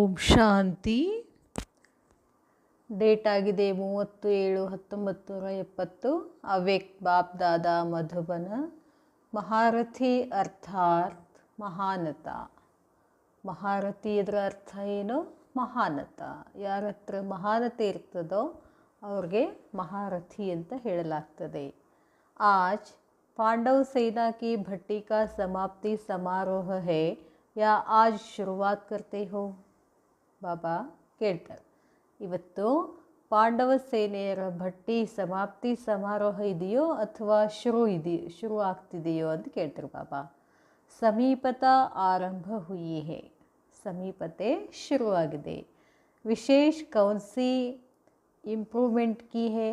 ಓಂ ಶಾಂತಿ. Date ಆಗಿದೆ 30/7/1970. ಅವ್ಯಕ್ತ ಬಾಪ್ ದಾದಾ ಮಧುಬನ. ಮಹಾರಥಿ ಅರ್ಥಾತ್ ಮಹಾನತ. ಮಹಾರಥಿ ಇದರ ಅರ್ಥ ಏನು? ಮಹಾನತ. ಯಾರ ಹತ್ರ ಮಹಾನತೆ ಇರ್ತದೋ ಅವ್ರಿಗೆ ಮಹಾರಥಿ ಅಂತ ಹೇಳಲಾಗ್ತದೆ. ಆಜ್ पांडव सेना की भट्टी का समाप्ति समारोह है या आज शुरुआत करते हो? ಬಾಬಾ ಕೇಳ್ತಾರೆ, ಇವತ್ತು ಪಾಂಡವ ಸೇನೆಯರ ಭಟ್ಟಿ ಸಮಾಪ್ತಿ ಸಮಾರೋಹ ಇದೆಯೋ ಅಥವಾ ಶುರು ಆಗ್ತಿದೆಯೋ ಅಂತ ಕೇಳ್ತಾರೆ ಬಾಬಾ. ಸಮೀಪತ ಆರಂಭ ಹುಯಿ ಹೇ, ಸಮೀಪತೆ ಶುರುವಾಗಿದೆ. ವಿಶೇಷ ಕೌನ್ಸಿ इम्प्रूवमेंट की है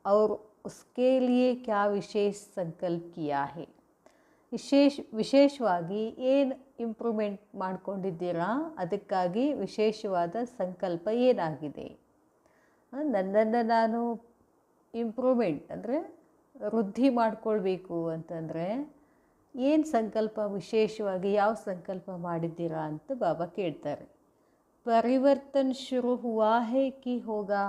और उसके लिए क्या विशेष संकल्प किया है? ವಿಶೇಷವಾಗಿ ಏನು ಇಂಪ್ರೂವ್ಮೆಂಟ್ ಮಾಡ್ಕೊಂಡಿದ್ದೀರಾ, ಅದಕ್ಕಾಗಿ ವಿಶೇಷವಾದ ಸಂಕಲ್ಪ ಏನಾಗಿದೆ? ನನ್ನನ್ನು ನಾನು ಇಂಪ್ರೂವ್ಮೆಂಟ್ ಅಂದರೆ ವೃದ್ಧಿ ಮಾಡ್ಕೊಳ್ಬೇಕು ಅಂತಂದರೆ ಏನು ಸಂಕಲ್ಪ, ವಿಶೇಷವಾಗಿ ಯಾವ ಸಂಕಲ್ಪ ಮಾಡಿದ್ದೀರಾ ಅಂತ ಬಾಬಾ ಕೇಳ್ತಾರೆ. ಪರಿವರ್ತನ ಶುರು ಹುವಾ ಹೇ ಕಿ ಹೋಗಾ?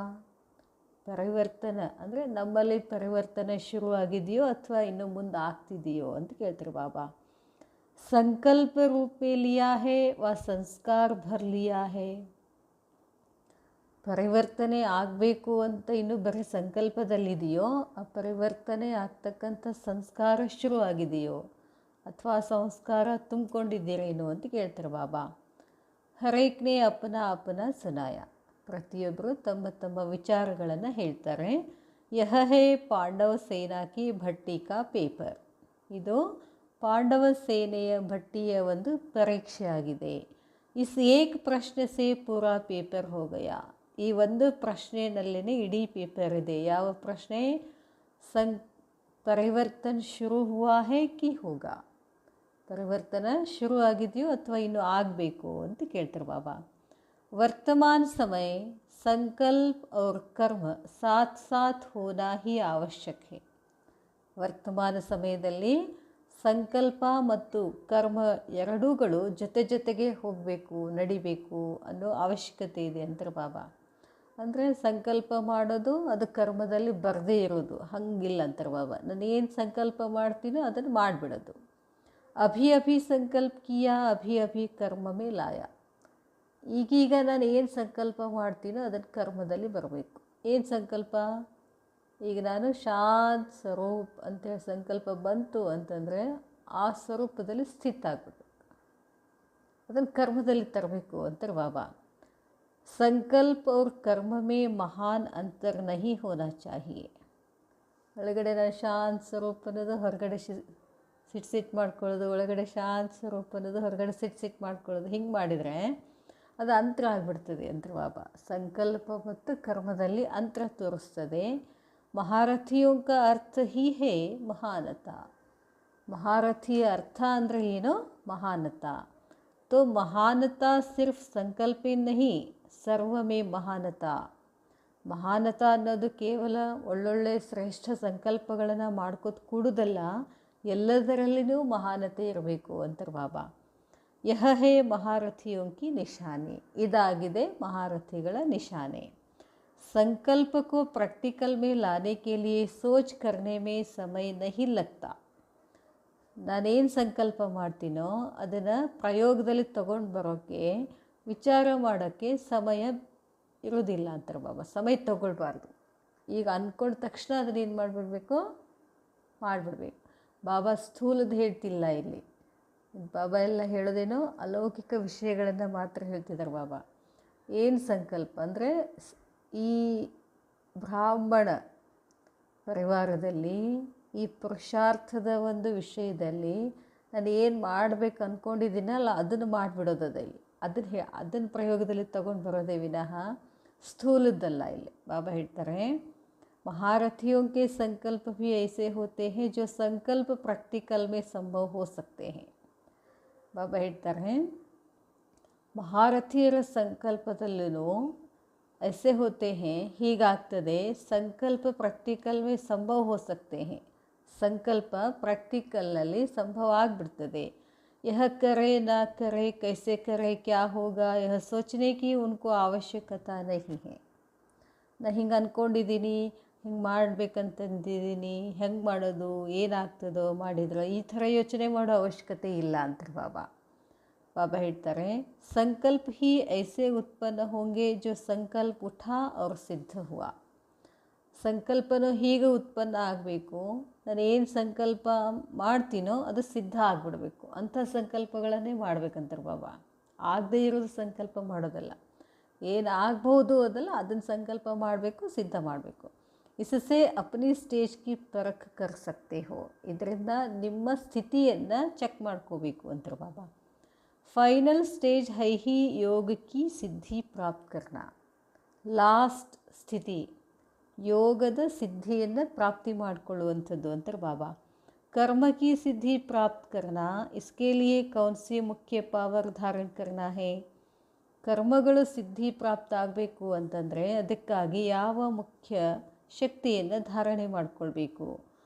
ಪರಿವರ್ತನ ಅಂದರೆ ನಮ್ಮಲ್ಲಿ ಪರಿವರ್ತನೆ ಶುರುವಾಗಿದೆಯೋ ಅಥವಾ ಇನ್ನು ಮುಂದೆ ಆಗ್ತಿದೆಯೋ ಅಂತ ಕೇಳ್ತಾರೆ ಬಾಬಾ. ಸಂಕಲ್ಪ ರೂಪ ಮೇ ಲಿಯಾ ಹೇ ವ ಸಂಸ್ಕಾರ ಭರ್ ಲಿಯಾ ಹೇ? ಪರಿವರ್ತನೆ ಆಗಬೇಕು ಅಂತ ಇನ್ನೂ ಬರೀ ಸಂಕಲ್ಪದಲ್ಲಿದೆಯೋ, ಆ ಪರಿವರ್ತನೆ ಆಗ್ತಕ್ಕಂಥ ಸಂಸ್ಕಾರ ಶುರುವಾಗಿದೆಯೋ ಅಥವಾ ಸಂಸ್ಕಾರ ತುಂಬಿಕೊಂಡಿದ್ದೀರೇನೋ ಅಂತ ಕೇಳ್ತಾರೆ ಬಾಬಾ. ಹರೇಕ್ನೇ ಅಪನ ಅಪನ ಸುನಾಯ, ಪ್ರತಿಯೊಬ್ಬರು ತಮ್ಮ ತಮ್ಮ ವಿಚಾರಗಳನ್ನು ಹೇಳ್ತಾರೆ. ಯಹ ಹೇ ಪಾಂಡವ ಸೇನಾ ಕಿ ಭಟ್ಟಿ ಕಾ ಪೇಪರ್, ಇದು ಪಾಂಡವ ಸೇನೆಯ ಭಟ್ಟಿಯ ಒಂದು ಪರೀಕ್ಷೆ ಆಗಿದೆ. ಇಸ್ ಏಕ್ ಪ್ರಶ್ನೆ ಸೇ ಪೂರಾ ಪೇಪರ್ ಹೋ ಗಯಾ, ಈ ಒಂದು ಪ್ರಶ್ನೆಯಲ್ಲೇ ಇಡೀ ಪೇಪರ್ ಇದೆ. ಯಾವ ಪ್ರಶ್ನೆ? ಪರಿವರ್ತನ ಶುರು ಹುವಾ ಹೇ ಕಿ ಹೋಗಾ? ಪರಿವರ್ತನ ಶುರು ಆಗಿದೆಯೋ ಅಥವಾ ಇನ್ನೂ ಆಗಬೇಕು ಅಂತ ಕೇಳ್ತಾರೆ ಬಾಬಾ. वर्तमान समय संकल्प और कर्म साथ साथ होना ही आवश्यक है. ವರ್ತಮಾನ ಸಮಯದಲ್ಲಿ ಸಂಕಲ್ಪ ಮತ್ತು ಕರ್ಮ ಎರಡೂಗಳು ಜೊತೆಗೆ ಹೋಗಬೇಕು, ನಡಿಬೇಕು ಅನ್ನೋ ಅವಶ್ಯಕತೆ ಇದೆ ಅಂತಾರೆ ಬಾಬಾ. ಅಂದರೆ ಸಂಕಲ್ಪ ಮಾಡೋದು ಅದು ಕರ್ಮದಲ್ಲಿ ಬರದೇ ಇರೋದು ಹಂಗಿಲ್ಲ ಅಂತಾರೆ ಬಾಬಾ. ನಾನು ಏನು ಸಂಕಲ್ಪ ಮಾಡ್ತೀನೋ ಅದನ್ನು ಮಾಡಿಬಿಡೋದು. ಅಭಿ ಅಭಿ ಸಂಕಲ್ಪ ಕಿಯಾ ಅಭಿ ಅಭಿ ಕರ್ಮ ಮೇ ಲಾಯಾ, ಈಗೀಗ ನಾನು ಏನು ಸಂಕಲ್ಪ ಮಾಡ್ತೀನೋ ಅದನ್ನು ಕರ್ಮದಲ್ಲಿ ಬರಬೇಕು. ಏನು ಸಂಕಲ್ಪ? ಈಗ ನಾನು ಶಾಂತ ಸ್ವರೂಪ್ ಅಂತೇಳಿ ಸಂಕಲ್ಪ ಬಂತು ಅಂತಂದರೆ ಆ ಸ್ವರೂಪದಲ್ಲಿ ಸ್ಥಿತ ಆಗಬೇಕು, ಅದನ್ನು ಕರ್ಮದಲ್ಲಿ ತರಬೇಕು ಅಂತಾರೆ ಬಾಬಾ. ಸಂಕಲ್ಪ ಅವ್ರ ಕರ್ಮ ಮೇ ಮಹಾನ್ ಅಂತರ್ ನಹಿ ಹೋನಾ ಚಾಹಿಯೇ. ಒಳಗಡೆ ನಾನು ಶಾಂತ ಸ್ವರೂಪ ಅನ್ನೋದು, ಹೊರಗಡೆ ಸಿಟ್ಟು ಮಾಡ್ಕೊಳ್ಳೋದು, ಒಳಗಡೆ ಶಾಂತ ಸ್ವರೂಪ ಅನ್ನೋದು, ಹೊರಗಡೆ ಸಿಟ್ಟು ಮಾಡ್ಕೊಳ್ಳೋದು, ಹಿಂಗೆ ಮಾಡಿದರೆ ಅದು ಅಂತರ ಆಗಿಬಿಡ್ತದೆ ಅಂತ ಬಾಬಾ. ಸಂಕಲ್ಪ ಮತ್ತು ಕರ್ಮದಲ್ಲಿ ಅಂತರ ತೋರಿಸ್ತದೆ. ಮಹಾರಥಿಯೋಂ ಕಾ ಅರ್ಥ ಹಿ ಹೇ ಮಹಾನತ. ಮಹಾರಥಿಯ ಅರ್ಥ ಅಂದರೆ ಏನು? ಮಹಾನತ. ತೋ ಮಹಾನತ ಸಿರ್ಫ್ ಸಂಕಲ್ಪೇ ನಹಿ ಸರ್ವಮೇ ಮಹಾನತ. ಮಹಾನತ ಅನ್ನೋದು ಕೇವಲ ಒಳ್ಳೊಳ್ಳೆ ಶ್ರೇಷ್ಠ ಸಂಕಲ್ಪಗಳನ್ನು ಮಾಡ್ಕೋತ ಕೂಡುವುದಲ್ಲ, ಎಲ್ಲದರಲ್ಲಿಯೂ ಮಹಾನತೆ ಇರಬೇಕು ಅಂತಾರೆ ಬಾಬಾ. ಯಹ ಹೇ ಮಹಾರಥಿಯೋಂ ಕಿ ನಿಶಾನೆ, ಇದಾಗಿದೆ ಮಹಾರಥಿಗಳ ನಿಶಾನೆ. ಸಂಕಲ್ಪ ಕೋ ಪ್ರಾಕ್ಟಿಕಲ್ ಮೇ ಲಾನೆ ಕೆ ಲಿಯೆ ಸೋಚ್ ಕರ್ನೆ ಮೇ ಸಮಯ ನಹಿ ಲಗ್ತಾ. ನಾನೇನು ಸಂಕಲ್ಪ ಮಾಡ್ತೀನೋ ಅದನ್ನು ಪ್ರಯೋಗದಲ್ಲಿ ತಗೊಂಡು ಬರೋಕ್ಕೆ, ವಿಚಾರ ಮಾಡೋಕ್ಕೆ ಸಮಯ ಇರೋದಿಲ್ಲ ಅಂತಾರೆ ಬಾಬಾ. ಸಮಯ ತಗೊಳ್ಬಾರ್ದು. ಈಗ ಅಂದ್ಕೊಂಡ ತಕ್ಷಣ ಅದನ್ನೇನು ಮಾಡಿಬಿಡ್ಬೇಕು, ಮಾಡಿಬಿಡ್ಬೇಕು. ಬಾಬಾ ಸ್ಥೂಲದ ಹೇಳ್ತಿಲ್ಲ ಇಲ್ಲಿ. ಬಾಬಾ ಎಲ್ಲ ಹೇಳೋದೇನೋ ಅಲೌಕಿಕ ವಿಷಯಗಳನ್ನು ಮಾತ್ರ ಹೇಳ್ತಿದ್ದಾರೆ ಬಾಬಾ. ಏನು ಸಂಕಲ್ಪ ಅಂದರೆ, ಈ ಬ್ರಾಹ್ಮಣ ಪರಿವಾರದಲ್ಲಿ ಈ ಪುರುಷಾರ್ಥದ ಒಂದು ವಿಷಯದಲ್ಲಿ ನಾನು ಏನು ಮಾಡಬೇಕು ಅಂದ್ಕೊಂಡಿದ್ದೀನಲ್ಲ ಅದನ್ನು ಮಾಡಿಬಿಡೋದು. ಅದನ್ನು ಪ್ರಯೋಗದಲ್ಲಿ ತಗೊಂಡು ಬರೋದೇ ವಿನಃ ಸ್ಥೂಲದ್ದಲ್ಲ. ಇಲ್ಲಿ ಬಾಬಾ ಹೇಳ್ತಾರೆ, महारथियों के संकल्प भी ऐसे होते हैं जो संकल्प प्रैक्टिकल में संभव हो सकते हैं. ಬಾಬಾ ಹೇಳ್ತಾರೆ, ಮಹಾರಥಿಯರ ಸಂಕಲ್ಪದಲ್ಲೂ ऐसे होते हैं, ಹೀಗಾಗ್ತದೆ. ಸಂಕಲ್ಪ ಪ್ರಾಕ್ಟಿಕಲ್ ಮೇ ಸಂಭವ ಹೋ ಸಕ್ತೆ ಹೇ, ಸಂಕಲ್ಪ ಪ್ರಾಕ್ಟಿಕಲ್ನಲ್ಲಿ ಸಂಭವ ಆಗಿಬಿಡ್ತದೆ. यह करे ना करे, कैसे करे, क्या होगा, यह सोचने की उनको आवश्यकता नहीं है. ನಾ ಹಿಂಗೆ ಅಂದ್ಕೊಂಡಿದ್ದೀನಿ, ಹಿಂಗೆ ಮಾಡ್ಬೇಕಂತಂದಿದ್ದೀನಿ, ಹೆಂಗೆ ಮಾಡೋದು, ಏನಾಗ್ತದೋ ಮಾಡಿದ್ರೆ, ಈ ಥರ ಯೋಚನೆ ಮಾಡೋ ಅವಶ್ಯಕತೆ ಇಲ್ಲ ಅಂತಾರೆ ಬಾಬಾ. ಬಾಬಾ ಹೇಳ್ತಾರೆ, ಸಂಕಲ್ಪ ही ऐसे उत्पन्न होंगे जो संकल्प उठा और सिद्ध हुआ. ಸಂಕಲ್ಪನೂ ಹೀಗೆ ಉತ್ಪನ್ನ ಆಗಬೇಕು, ನಾನು ಏನು ಸಂಕಲ್ಪ ಮಾಡ್ತೀನೋ ಅದು ಸಿದ್ಧ ಆಗಿಬಿಡ್ಬೇಕು, ಅಂಥ ಸಂಕಲ್ಪಗಳನ್ನೇ ಮಾಡ್ಬೇಕಂತಾರೆ ಬಾಬಾ. ಆಗದೇ ಇರೋದು ಸಂಕಲ್ಪ ಮಾಡೋದಲ್ಲ, ಏನು ಆಗ್ಬೋದು ಅದಲ್ಲ ಅದನ್ನು ಸಂಕಲ್ಪ ಮಾಡಬೇಕು, ಸಿದ್ಧ ಮಾಡಬೇಕು. इससे अपनी स्टेज की परख कर सकते हो. ಇದರಿಂದ ನಿಮ್ಮ ಸ್ಥಿತಿಯನ್ನು ಚೆಕ್ ಮಾಡ್ಕೋಬೇಕು ಅಂತಾರೆ ಬಾಬಾ. ಫೈನಲ್ ಸ್ಟೇಜ್ है ही योग की सिद्धि प्राप्त करना. ಲಾಸ್ಟ್ ಸ್ಥಿತಿ ಯೋಗದ ಸಿದ್ಧಿಯನ್ನು ಪ್ರಾಪ್ತಿ ಮಾಡಿಕೊಳ್ಳುವಂಥದ್ದು ಅಂತಾರೆ ಬಾಬಾ. कर्म की सिद्धि प्राप्त करना, इसके लिए कौन सी मुख्य पावर धारण करना है. ಕರ್ಮಗಳು ಸಿದ್ಧಿ ಪ್ರಾಪ್ತ ಆಗಬೇಕು ಅಂತಂದರೆ ಅದಕ್ಕಾಗಿ ಯಾವ ಮುಖ್ಯ ಶಕ್ತಿಯನ್ನು ಧಾರಣೆ ಮಾಡಿಕೊಳ್ಬೇಕು.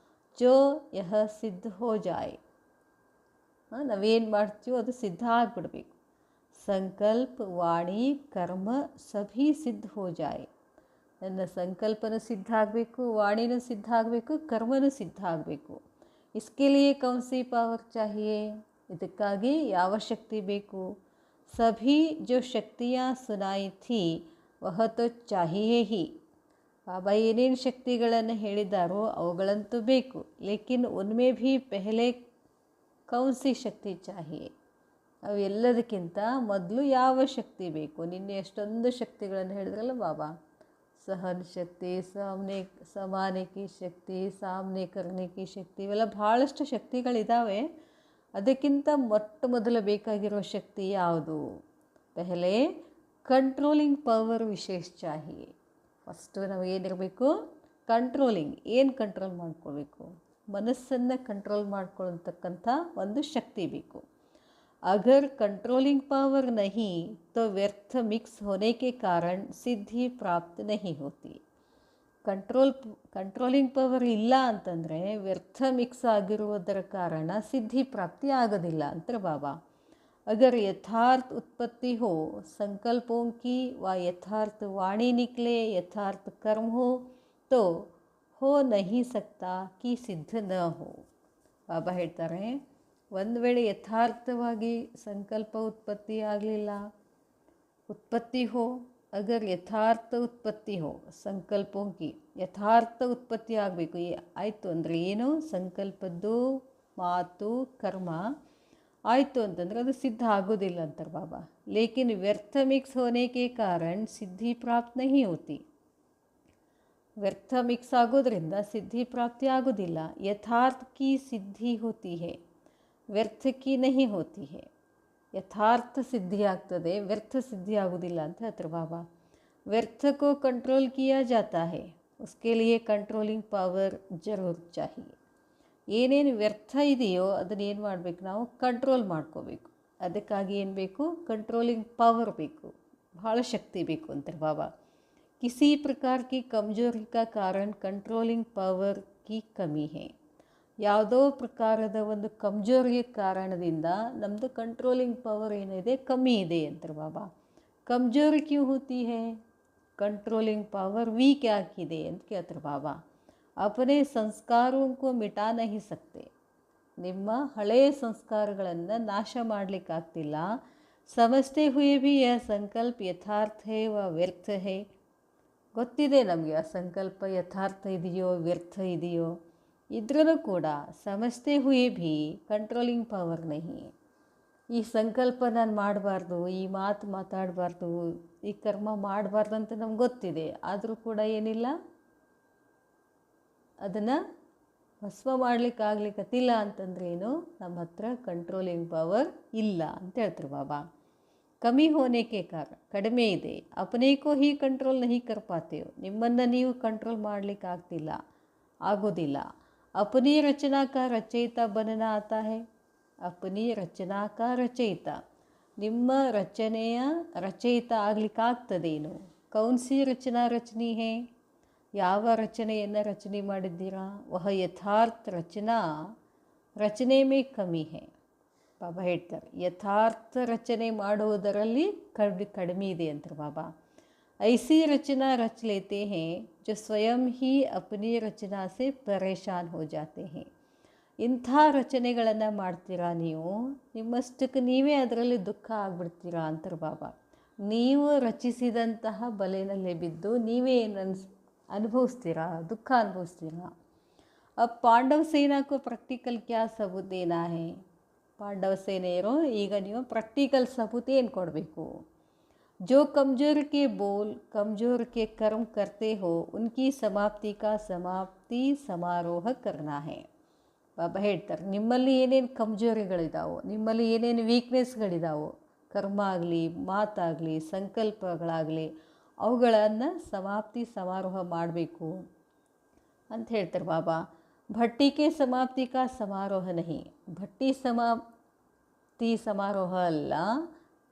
ಜೋ ಯಹ ಸಿದ್ಧ ಹೋ ಜಾಯ್, ನಾವೇನು ಮಾಡ್ತೀವೋ ಅದು ಸಿದ್ಧ ಆಗಿಬಿಡ್ಬೇಕು. ಸಂಕಲ್ಪ ವಾಣಿ ಕರ್ಮ ಸಭಿ ಸಿದ್ಧ ಹೋ ಜಾಯ್. ನನ್ನ ಸಂಕಲ್ಪನೂ ಸಿದ್ಧ ಆಗಬೇಕು, ವಾಣಿನೂ ಸಿದ್ಧ ಆಗಬೇಕು, ಕರ್ಮನೂ ಸಿದ್ಧ ಆಗಬೇಕು. ಇಸ್ಕೆ ಲಿಯೆ ಕೌನ್ ಸಿ ಪಾವರ್ ಚಾಹಿಯೇ, ಇದಕ್ಕಾಗಿ ಯಾವ ಶಕ್ತಿ ಬೇಕು. सभी जो शक्तियाँ सुनाई थी वह तो चाहिए ही. ಬಾಬಾ ಏನೇನು ಶಕ್ತಿಗಳನ್ನು ಹೇಳಿದಾರೋ ಅವುಗಳಂತೂ ಬೇಕು, ಲೇಕಿನ್ ಉನ್ಮೇ ಭೀ ಪೆಹಲೆ ಕೌನ್ ಸಿ ಶಕ್ತಿ ಚಾಹಿಯೇ. ಅವೆಲ್ಲದಕ್ಕಿಂತ ಮೊದಲು ಯಾವ ಶಕ್ತಿ ಬೇಕು. ನಿನ್ನೆ ಎಷ್ಟೊಂದು ಶಕ್ತಿಗಳನ್ನು ಹೇಳಿದ್ರಲ್ಲ ಬಾಬಾ. ಸಹನ ಶಕ್ತಿ, ಸಮಾನೆ ಕಿ ಶಕ್ತಿ, ಸಾಮ್ನೆ ಕರ್ನೆ ಕಿ ಶಕ್ತಿ, ಇವೆಲ್ಲ ಭಾಳಷ್ಟು ಶಕ್ತಿಗಳಿದ್ದಾವೆ. ಅದಕ್ಕಿಂತ ಮೊಟ್ಟ ಮೊದಲು ಬೇಕಾಗಿರೋ ಶಕ್ತಿ ಯಾವುದು. ಪೆಹಲೆ ಕಂಟ್ರೋಲಿಂಗ್ ಪವರ್ ವಿಶೇಷ ಚಾಹಿಯೇ. ಫಸ್ಟು ನಾವು ಏನಿರಬೇಕು, ಕಂಟ್ರೋಲಿಂಗ್, ಏನು ಕಂಟ್ರೋಲ್ ಮಾಡ್ಕೊಳ್ಬೇಕು, ಮನಸ್ಸನ್ನು ಕಂಟ್ರೋಲ್ ಮಾಡ್ಕೊಳ್ಳತಕ್ಕಂಥ ಒಂದು ಶಕ್ತಿ ಬೇಕು. ಅಗರ್ ಕಂಟ್ರೋಲಿಂಗ್ ಪವರ್ ನಹಿ ತೋ ವ್ಯರ್ಥ ಮಿಕ್ಸ್ ಹೋನೆ ಕೆ ಕಾರಣ ಸಿದ್ಧಿ ಪ್ರಾಪ್ತ ನಹಿ ಹೋತಿ. ಕಂಟ್ರೋಲಿಂಗ್ ಪವರ್ ಇಲ್ಲ ಅಂತಂದರೆ ವ್ಯರ್ಥ ಮಿಕ್ಸ್ ಆಗಿರುವುದರ ಕಾರಣ ಸಿದ್ಧಿ ಪ್ರಾಪ್ತಿ ಆಗೋದಿಲ್ಲ ಅಂತಾರೆ ಬಾಬಾ. अगर यथार्थ उत्पत्ति हो संकल्पों की व यथार्थ वाणी निकले, यथार्थ कर्म हो हो नहीं सकता कि सिद्ध न हो. ಬಾಬಾ ಹೇಳ್ತಾರೆ, ಒಂದು ವೇಳೆ ಯಥಾರ್ಥವಾಗಿ ಸಂಕಲ್ಪ ಉತ್ಪತ್ತಿ ಆಗಲಿಲ್ಲ, ಉತ್ಪತ್ತಿ ಹೋ, ಅಗರ್ ಯಥಾರ್ಥ ಉತ್ಪತ್ತಿ ಹೋ ಸಂಕಲ್ಪೋಂ ಕಿ, ಯಥಾರ್ಥ ಉತ್ಪತ್ತಿ ಆಗಬೇಕು. ಆಯಿತು ಅಂದರೆ ಏನು, ಸಂಕಲ್ಪದ್ದು ಮಾತು ಕರ್ಮ ಆಯಿತು ಅಂತಂದರೆ ಅದು ಸಿದ್ಧ ಆಗೋದಿಲ್ಲ ಅಂತಾರೆ ಬಾಬಾ. ಲೇಕಿನ್ ವ್ಯರ್ಥ ಮಿಕ್ಸ್ ಹೋನೆ ಕೆ ಕಾರಣ ಸಿದ್ಧಿ ಪ್ರಾಪ್ತ ನಹಿ ಹೋತಿ. ವ್ಯರ್ಥ ಮಿಕ್ಸ್ ಆಗೋದ್ರಿಂದ ಸಿದ್ಧಿ ಪ್ರಾಪ್ತಿ ಆಗೋದಿಲ್ಲ. ಯಥಾರ್ಥ ಕಿ ಸಿದ್ಧಿ ಹೋತಿ ಹೇ, ವ್ಯರ್ಥ ಕಿ ನಹಿ ಹೋತಿ ಹೇ. ಯಥಾರ್ಥ ಸಿದ್ಧಿ ಆಗ್ತದೆ, ವ್ಯರ್ಥ ಸಿದ್ಧಿ ಆಗೋದಿಲ್ಲ ಅಂತ ಹೇಳ್ತಾರೆ ಬಾಬಾ. ವ್ಯರ್ಥ ಕೋ ಕಂಟ್ರೋಲ್ ಕಿಯಾ ಜಾತಾ ಹೇ, ಉಸ್ಕೆ ಲಿಯೆ ಕಂಟ್ರೋಲಿಂಗ್ ಪವರ್ ಜರೂರ್ ಚಾಹಿಯೇ. ಏನೇನು ವ್ಯರ್ಥ ಇದೆಯೋ ಅದನ್ನು ಏನು ಮಾಡಬೇಕು, ನಾವು ಕಂಟ್ರೋಲ್ ಮಾಡ್ಕೋಬೇಕು. ಅದಕ್ಕಾಗಿ ಏನು ಬೇಕು, ಕಂಟ್ರೋಲಿಂಗ್ ಪವರ್ ಬೇಕು, ಭಾಳ ಶಕ್ತಿ ಬೇಕು ಅಂತಾರೆ ಬಾಬಾ. ಕಿಸಿ ಪ್ರಕಾರ ಕಿ ಕಮ್ಜೋರಿ ಕಾ ಕಾರಣ ಕಂಟ್ರೋಲಿಂಗ್ ಪವರ್ ಕಿ ಕಮಿ ಹೇ. ಯಾವುದೋ ಪ್ರಕಾರದ ಒಂದು ಕಮ್ಜೋರಿಯ ಕಾರಣದಿಂದ ನಮ್ಮದು ಕಂಟ್ರೋಲಿಂಗ್ ಪವರ್ ಏನಿದೆ ಕಮ್ಮಿ ಇದೆ ಅಂತಾರೆ ಬಾಬಾ. ಕಮ್ಜೋರಿ ಕ್ಯೂ ಹೋತಿ ಹೇ, ಕಂಟ್ರೋಲಿಂಗ್ ಪವರ್ ವೀಕ್ ಯಾಕಿದೆ ಅಂತ ಕೇಳ್ತಾರೆ ಬಾಬಾ. अपने ಸಂಸ್ಕಾರೋं को मिटा नहीं सकते. ನಿಮ್ಮ ಹಳೆಯ ಸಂಸ್ಕಾರಗಳನ್ನು ನಾಶ ಮಾಡಲಿಕ್ಕಾಗ್ತಿಲ್ಲ. ಸಮಜ್ತೆ ಹುಯೇ ಭಿ ಯಹ ಸಂಕಲ್ಪ ಯಥಾರ್ಥ ಹೇ ವ ವ್ಯರ್ಥ ಹೇ. ಗೊತ್ತಿದೆ ನಮಗೆ ಆ ಸಂಕಲ್ಪ ಯಥಾರ್ಥ ಇದೆಯೋ ವ್ಯರ್ಥ ಇದೆಯೋ, ಇದ್ರೂ ಕೂಡ ಸಮಜ್ತೆ ಹುಯೇ ಭಿ ಕಂಟ್ರೋಲಿಂಗ್ ಪವರ್ ನಹಿ. ಈ ಸಂಕಲ್ಪ ನಾನು ಮಾಡಬಾರ್ದು, ಈ ಮಾತು ಮಾತಾಡಬಾರ್ದು, ಈ ಕರ್ಮ ಮಾಡಬಾರ್ದು ಅಂತ ನಮ್ಗೆ ಗೊತ್ತಿದೆ, ಆದರೂ ಕೂಡ ಏನಿಲ್ಲ, ಅದನ್ನು ಭಸ್ಮ ಮಾಡಲಿಕ್ಕಾಗ್ಲಿಕ್ಕತ್ತಿಲ್ಲ ಅಂತಂದ್ರೆ ಏನು, ನಮ್ಮ ಹತ್ರ ಕಂಟ್ರೋಲಿಂಗ್ ಪವರ್ ಇಲ್ಲ ಅಂತ ಹೇಳ್ತಾರೆ ಬಾಬಾ. ಕಮ್ಮಿ ಹೋನೆಕೆ ಕಾರಣ, ಕಡಿಮೆ ಇದೆ. ಅಪನೇಕೋ ಹೀ ಕಂಟ್ರೋಲ್ ನಹಿ ಕರ್ ಪಾತೇವ್, ನಿಮ್ಮನ್ನು ನೀವು ಕಂಟ್ರೋಲ್ ಮಾಡಲಿಕ್ಕಾಗ್ತಿಲ್ಲ, ಆಗೋದಿಲ್ಲ. ಅಪನಿ ರಚನಾ ಕಾ ರಚಯಿತ ಬನನಾ ಆತಾ ಹೇ, ಅಪನಿ ರಚನಾ ಕಾ ರಚಯಿತ, ನಿಮ್ಮ ರಚನೆಯ ರಚಯಿತ ಆಗಲಿಕ್ಕಾಗ್ತದೇನು. ಕೌನ್ಸಿ ರಚನಾ ರಚನಿ ಹೇ, ಯಾವ ರಚನೆಯನ್ನು ರಚನೆ ಮಾಡಿದ್ದೀರಾ. ವಹ ಯಥಾರ್ಥ ರಚನಾ ರಚನೆ ಮೇ ಕಮಿ ಹೇ, ಬಾಬಾ ಹೇಳ್ತಾರೆ, ಯಥಾರ್ಥ ರಚನೆ ಮಾಡುವುದರಲ್ಲಿ ಕಡಿಮೆ ಇದೆ ಅಂತಾರೆ ಬಾಬಾ. ಐಸಿ ರಚನಾ ರಚ ಲೇತೆ ಹೇ ಜೋ ಸ್ವಯಂ ಹಿ ಅಪನಿ ರಚನಾ ಸೆ ಪರೇಶಾನ್ ಹೋ ಜಾತೆ ಹೇ. ಇಂಥ ರಚನೆಗಳನ್ನು ಮಾಡ್ತೀರಾ ನೀವು, ನಿಮ್ಮಷ್ಟಕ್ಕೆ ನೀವೇ ಅದರಲ್ಲಿ ದುಃಖ ಆಗ್ಬಿಡ್ತೀರಾ ಅಂತಾರೆ ಬಾಬಾ. ನೀವು ರಚಿಸಿದಂತಹ ಬಲೆನಲ್ಲೇ ಬಿದ್ದು ನೀವೇ ಅನುಭವಿಸ್ತೀರಾ, ದುಃಖ ಅನುಭವಿಸ್ತೀರಾ. अब पांडव सेना को प्रैक्टिकल क्या सबूत देना है? पांडव सेನೆಯರು ಈಗ ನೀವು प्रैक्टिकल सबूत ಏನು ಕೊಡಬೇಕು? जो कमज़ोर के बोल कमज़ोर के कर्म करते हो उनकी समाप्ति का समाप्ति समारोह करना है. ಬಾಬಾ ಹೇಳ್ತಾರೆ, ನಿಮ್ಮಲ್ಲಿ ಏನೇನು ಕಮ್ಜೋರಿಗಳಿದಾವೋ, ನಿಮ್ಮಲ್ಲಿ ಏನೇನು ವೀಕ್ನೆಸ್ಗಳಿದಾವೋ, ಕರ್ಮ ಆಗಲಿ, ಮಾತಾಗಲಿ, ಸಂಕಲ್ಪಗಳಾಗಲಿ, ಅವುಗಳನ್ನು ಸಮಾಪ್ತಿ ಸಮಾರೋಹ ಮಾಡಬೇಕು ಅಂತ ಹೇಳ್ತಾರೆ ಬಾಬಾ. ಭಟ್ಟಿ ಕೆ ಸಮಾಪ್ತಿ ಕಾ ಸಮಾರೋಹ ನಹಿ, ಭಟ್ಟಿ ಸಮಾಪ್ತಿ ಸಮಾರೋಹ ಅಲ್ಲ,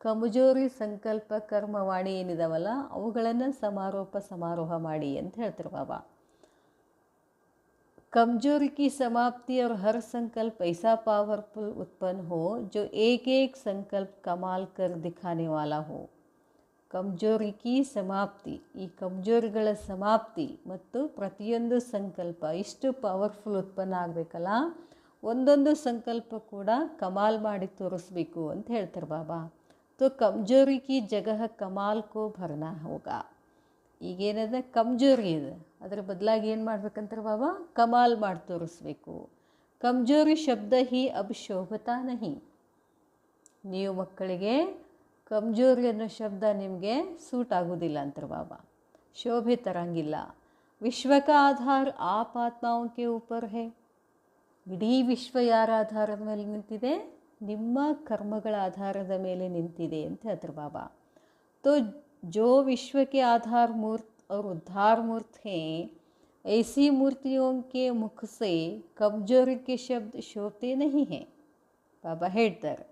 ಕಮಜೋರಿ ಸಂಕಲ್ಪ ಕರ್ಮವಾಣಿ ಏನಿದಾವಲ್ಲ ಅವುಗಳನ್ನು ಸಮಾರೋಹ ಮಾಡಿ ಅಂತ ಹೇಳ್ತಾರೆ ಬಾಬಾ. कमजोरी की समाप्ति और हर संकल्प ऐसा पावरफुल उत्पन्न हो जो एक एक संकल्प कमाल कर दिखाने वाला हो. ಕಮ್ಜೋರಿ ಕಿ ಸಮಾಪ್ತಿ, ಈ ಕಮ್ಜೋರಿಗಳ ಸಮಾಪ್ತಿ ಮತ್ತು ಪ್ರತಿಯೊಂದು ಸಂಕಲ್ಪ ಇಷ್ಟು ಪವರ್ಫುಲ್ ಉತ್ಪನ್ನ ಆಗಬೇಕಲ್ಲ, ಒಂದೊಂದು ಸಂಕಲ್ಪ ಕೂಡ ಕಮಾಲ್ ಮಾಡಿ ತೋರಿಸ್ಬೇಕು ಅಂತ ಹೇಳ್ತಾರೆ ಬಾಬಾ. ತೋ ಕಮ್ಜೋರಿ ಕಿ ಜಗಹ ಕಮಾಲ್ ಕೋ ಭರ್ನಾ ಹೋಗಾ. ಈಗೇನದ ಕಮ್ಜೋರಿ ಇದೆ, ಅದರ ಬದಲಾಗಿ ಏನು ಮಾಡ್ಬೇಕಂತಾರೆ ಬಾಬಾ, ಕಮಾಲ್ ಮಾಡಿ ತೋರಿಸ್ಬೇಕು. ಕಮ್ಜೋರಿ ಶಬ್ದ ಹಿ ಅಬ್ ಶೋಭತಾ ನಹಿ. ನೀವು ಮಕ್ಕಳಿಗೆ ಕಮ್ಜೋರಿ ಅನ್ನೋ ಶಬ್ದ ನಿಮಗೆ ಸೂಟ್ ಆಗೋದಿಲ್ಲ ಅಂತಾರೆ ಬಾಬಾ, ಶೋಭೆ ತರಂಗಿಲ್ಲ. ವಿಶ್ವಕ ಆಧಾರ ಆಪ್ ಆತ್ಮಾವಕ್ಕೆ ಊಪರ್ ಹೇ. ಇಡೀ ವಿಶ್ವ ಯಾರ ಆಧಾರದ ಮೇಲೆ ನಿಂತಿದೆ? ನಿಮ್ಮ ಕರ್ಮಗಳ ಆಧಾರದ ಮೇಲೆ ನಿಂತಿದೆ ಅಂತ ಹೇಳ್ತಾರೆ ಬಾಬಾ. ತೋ ಜೋ ವಿಶ್ವಕ್ಕೆ ಆಧಾರ ಮೂರ್ತ और उद्धार मूर्त हैं, ऐसी मूर्तियों के मुख से कमजोरी के शब्द शोभते नहीं हैं. ಬಾಬಾ ಹೇಳ್ತಾರೆ,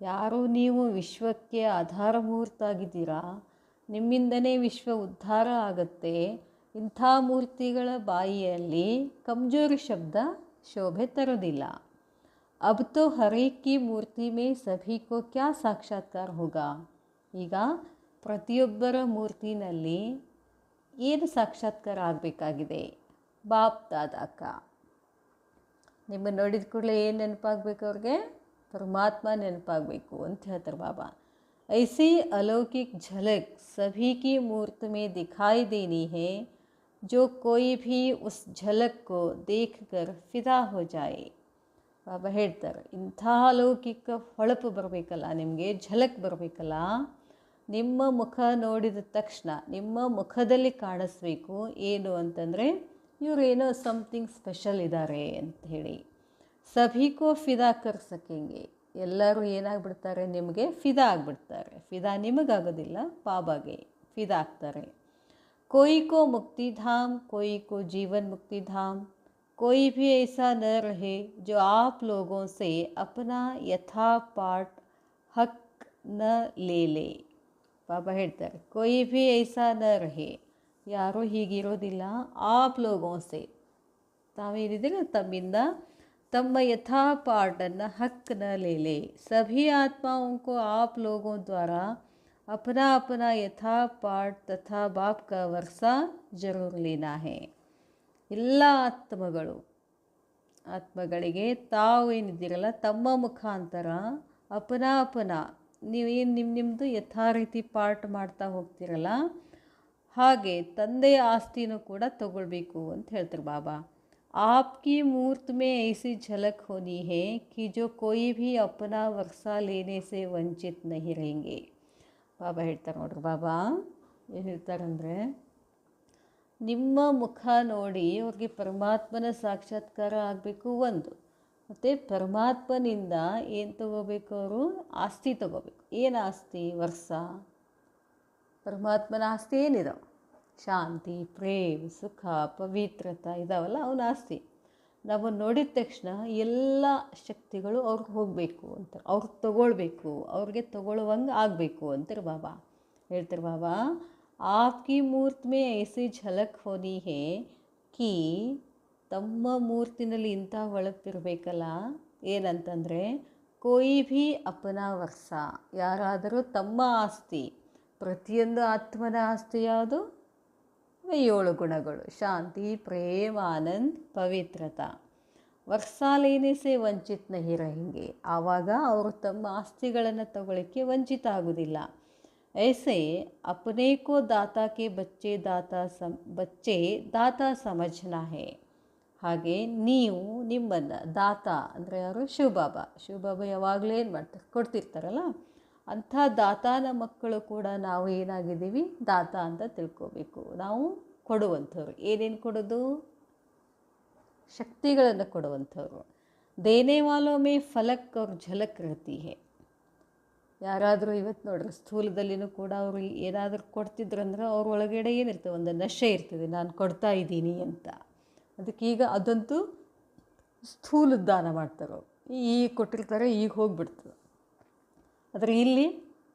ಯಾರು ನೀವು ವಿಶ್ವಕ್ಕೆ ಆಧಾರ ಮೂರ್ತಾಗಿದ್ದೀರಾ, ನಿಮ್ಮಿಂದನೇ ವಿಶ್ವ ಉದ್ಧಾರ ಆಗುತ್ತೆ, ಇಂಥ ಮೂರ್ತಿಗಳ ಬಾಯಿಯಲ್ಲಿ ಕಮ್ಜೋರಿ ಶಬ್ದ ಶೋಭೆ ತರೋದಿಲ್ಲ. ಅಬ್ ತೋ ಹರೇಕ್ ಕಿ ಮೂರ್ತಿ ಮೇ ಸಭಿ ಕೋ ಕ್ಯಾ ಸಾಕ್ಷಾತ್ಕಾರ ಹೋಗಾ. ಈಗ ಪ್ರತಿಯೊಬ್ಬರ ಮೂರ್ತಿನಲ್ಲಿ ಏನು ಸಾಕ್ಷಾತ್ಕಾರ ಆಗಬೇಕಾಗಿದೆ? ಬಾಪ್ ದಾದಾಕ. ನಿಮ್ಮನ್ನು ನೋಡಿದ ಕೂಡಲೇ ಏನು ನೆನಪಾಗಬೇಕು ಅವ್ರಿಗೆ? परमात्मा ನೆನಪಾಗಬೇಕು ಅಂತ ಹೇಳ್ತಾರೆ ಬಾಬಾ. ऐसी अलौकिक झलक सभी की मूर्त में दिखाई देनी है जो कोई भी उस झलक को देखकर फिदा हो जाए. ಬಾಬಾ ಹೇಳ್ತಾರೆ, ಇಂಥ ಅಲೌಕಿಕ ಹೊಳಪು ಬರಬೇಕಲ್ಲ, ನಿಮಗೆ ಝಲಕ್ ಬರಬೇಕಲ್ಲ, ನಿಮ್ಮ ಮುಖ ನೋಡಿದ ತಕ್ಷಣ ನಿಮ್ಮ ಮುಖದಲ್ಲಿ ಕಾಣಿಸ್ಬೇಕು. ಏನು ಅಂತಂದರೆ ಇವರೇನೋ ಸಮಥಿಂಗ್ ಸ್ಪೆಷಲ್ ಇದ್ದಾರೆ ಅಂತ ಹೇಳಿ. ಸಭಿಕೋ ಫಿದಾ ಕರ್ ಸಕೆಂಗೆ. ಎಲ್ಲರೂ ಏನಾಗ್ಬಿಡ್ತಾರೆ? ನಿಮಗೆ ಫಿದಾ ಆಗಿಬಿಡ್ತಾರೆ. ಫಿದಾ ನಿಮಗಾಗೋದಿಲ್ಲ, ಬಾಬಾಗೆ ಫಿದಾ ಆಗ್ತಾರೆ. ಕೋಯಿ ಕೋ ಮುಕ್ತಿಧಾಮ್, ಕೋಯಿ ಕೋ ಜೀವನ್ ಮುಕ್ತಿಧಾಮ್, कोई भी ऐसा न रहे जो आप लोगों से अपना यथापाठ हक न ले ले. ಬಾಬಾ ಹೇಳ್ತಾರೆ, कोई भी ऐसा न रहे, ಯಾರೂ ಹೀಗಿರೋದಿಲ್ಲ. ಆಪ್ ಲೋಗೋಸೆ, ತಾವೇನಿದ್ದೀರ ತಮ್ಮಿಂದ ತಮ್ಮ ಯಥಾಪಾಠನ್ನು ಹಕ್ ನ ಲೇಲೆ. ಸಭಿ ಆತ್ಮಾओं को आप लोगों द्वारा अपना अपना यथापाठ तथा बाप का वर्षा जरूर लेना है. ಎಲ್ಲ ಆತ್ಮಗಳಿಗೆ ತಾವು ಏನಿದ್ದೀರಲ್ಲ ತಮ್ಮ ಮುಖಾಂತರ ಅಪನ ನೀವೇನು ನಿಮ್ಮದು ಯಥಾರೀತಿ ಪಾಠ ಮಾಡ್ತಾ ಹೋಗ್ತಿರಲ್ಲ, ಹಾಗೆ ತಂದೆಯ ಆಸ್ತಿನೂ ಕೂಡ ತಗೊಳ್ಬೇಕು ಅಂತ ಹೇಳ್ತಾರೆ ಬಾಬಾ. आपकी मूर्त में ऐसी झलक होनी है कि जो कोई भी अपना वर्षा लेने से ವಂಚಿತ नहीं रहेंगे. ಬಾಬಾ ಹೇಳ್ತಾರೆ ನೋಡ್ರಿ, ಬಾಬಾ ಏನು ಹೇಳ್ತಾರಂದರೆ, ನಿಮ್ಮ ಮುಖ ನೋಡಿ ಅವ್ರಿಗೆ ಪರಮಾತ್ಮನ ಸಾಕ್ಷಾತ್ಕಾರ ಆಗಬೇಕು ಒಂದು, ಮತ್ತು ಪರಮಾತ್ಮನಿಂದ ಏನು ತಗೋಬೇಕು? ಅವರು ಆಸ್ತಿ ತಗೋಬೇಕು. ಏನು ಆಸ್ತಿ? ವರ್ಷ. ಪರಮಾತ್ಮನ ಆಸ್ತಿ ಏನಿದಾವೆ? ಶಾಂತಿ, ಪ್ರೇಮ, ಸುಖ, ಪವಿತ್ರತೆ ಇದಾವಲ್ಲ, ಅವನ ಆಸ್ತಿ. ನಾವು ನೋಡಿದ ತಕ್ಷಣ ಎಲ್ಲ ಶಕ್ತಿಗಳು ಅವ್ರಿಗೆ ಹೋಗಬೇಕು ಅಂತ, ಅವ್ರಿಗೆ ತಗೊಳ್ಬೇಕು, ಅವ್ರಿಗೆ ತಗೊಳ್ಳುವಂಗೆ ಆಗಬೇಕು ಅಂತಾರೆ ಬಾಬಾ. ಹೇಳ್ತಾರೆ ಬಾಬಾ, आपकी मूर्त में ऐसी झलक होनी है कि ತಮ್ಮ ಮೂರ್ತಿನಲ್ಲಿ ಇಂಥ ಹೊಳಪಿರಬೇಕಲ್ಲ, ಏನಂತಂದರೆ कोई भी अपना वर्ष ಯಾರಾದರೂ ತಮ್ಮ ಆಸ್ತಿ ಪ್ರತಿಯೊಂದು ಆತ್ಮನ ಆಸ್ತಿ ಯಾವುದು 7 ಗುಣಗಳು ಶಾಂತಿ ಪ್ರೇಮ ಆನಂದ್ ಪವಿತ್ರತಾ ವರ್ಷ लेने से ವಂಚಿತ್ नहीं रहेंगे ಆವಾಗ ಅವರು ತಮ್ಮ ಆಸ್ತಿಗಳನ್ನು ತಗೊಳ್ಳಿಕ್ಕೆ ವಂಚಿತ ಆಗುವುದಿಲ್ಲ ऐसे अपने को दाता के बच्चे दाता समझना है ಹಾಗೆ ನೀವು ನಿಮ್ಮನ್ನು ದಾತ ಅಂದರೆ ಯಾರು ಶಿವಬಾಬಾ ಯಾವಾಗಲೂ ಏನು ಮಾಡ್ತಾರೆ ಕೊಡ್ತಿರ್ತಾರಲ್ಲ ಅಂಥ ದಾತಾನ ಮಕ್ಕಳು ಕೂಡ ನಾವು ಏನಾಗಿದ್ದೀವಿ ದಾತ ಅಂತ ತಿಳ್ಕೋಬೇಕು ನಾವು ಕೊಡುವಂಥವ್ರು ಏನೇನು ಕೊಡೋದು ಶಕ್ತಿಗಳನ್ನು ಕೊಡುವಂಥವ್ರು ದೇನೆ ವಾಲೋ ಮೇ ಫಲಕ್ ಅವ್ರ ಝಲಕ್ रहती है ಯಾರಾದರೂ ಇವತ್ತು ನೋಡ್ರಿ ಸ್ಥೂಲದಲ್ಲಿನೂ ಕೂಡ ಅವರು ಏನಾದರೂ ಕೊಡ್ತಿದ್ರಂದ್ರೆ ಅವ್ರ ಒಳಗಡೆ ಏನಿರ್ತದೆ ಒಂದು ನಶೆ ಇರ್ತದೆ ನಾನು ಕೊಡ್ತಾ ಇದ್ದೀನಿ ಅಂತ ಅದಕ್ಕೆ ಈಗ ಅದಂತೂ ಸ್ಥೂಲ ದಾನ ಮಾಡ್ತಾರೆ ಈಗ ಕೊಟ್ಟಿರ್ತಾರೆ ಈಗ ಹೋಗಿಬಿಡ್ತದೆ ಆದರೆ ಇಲ್ಲಿ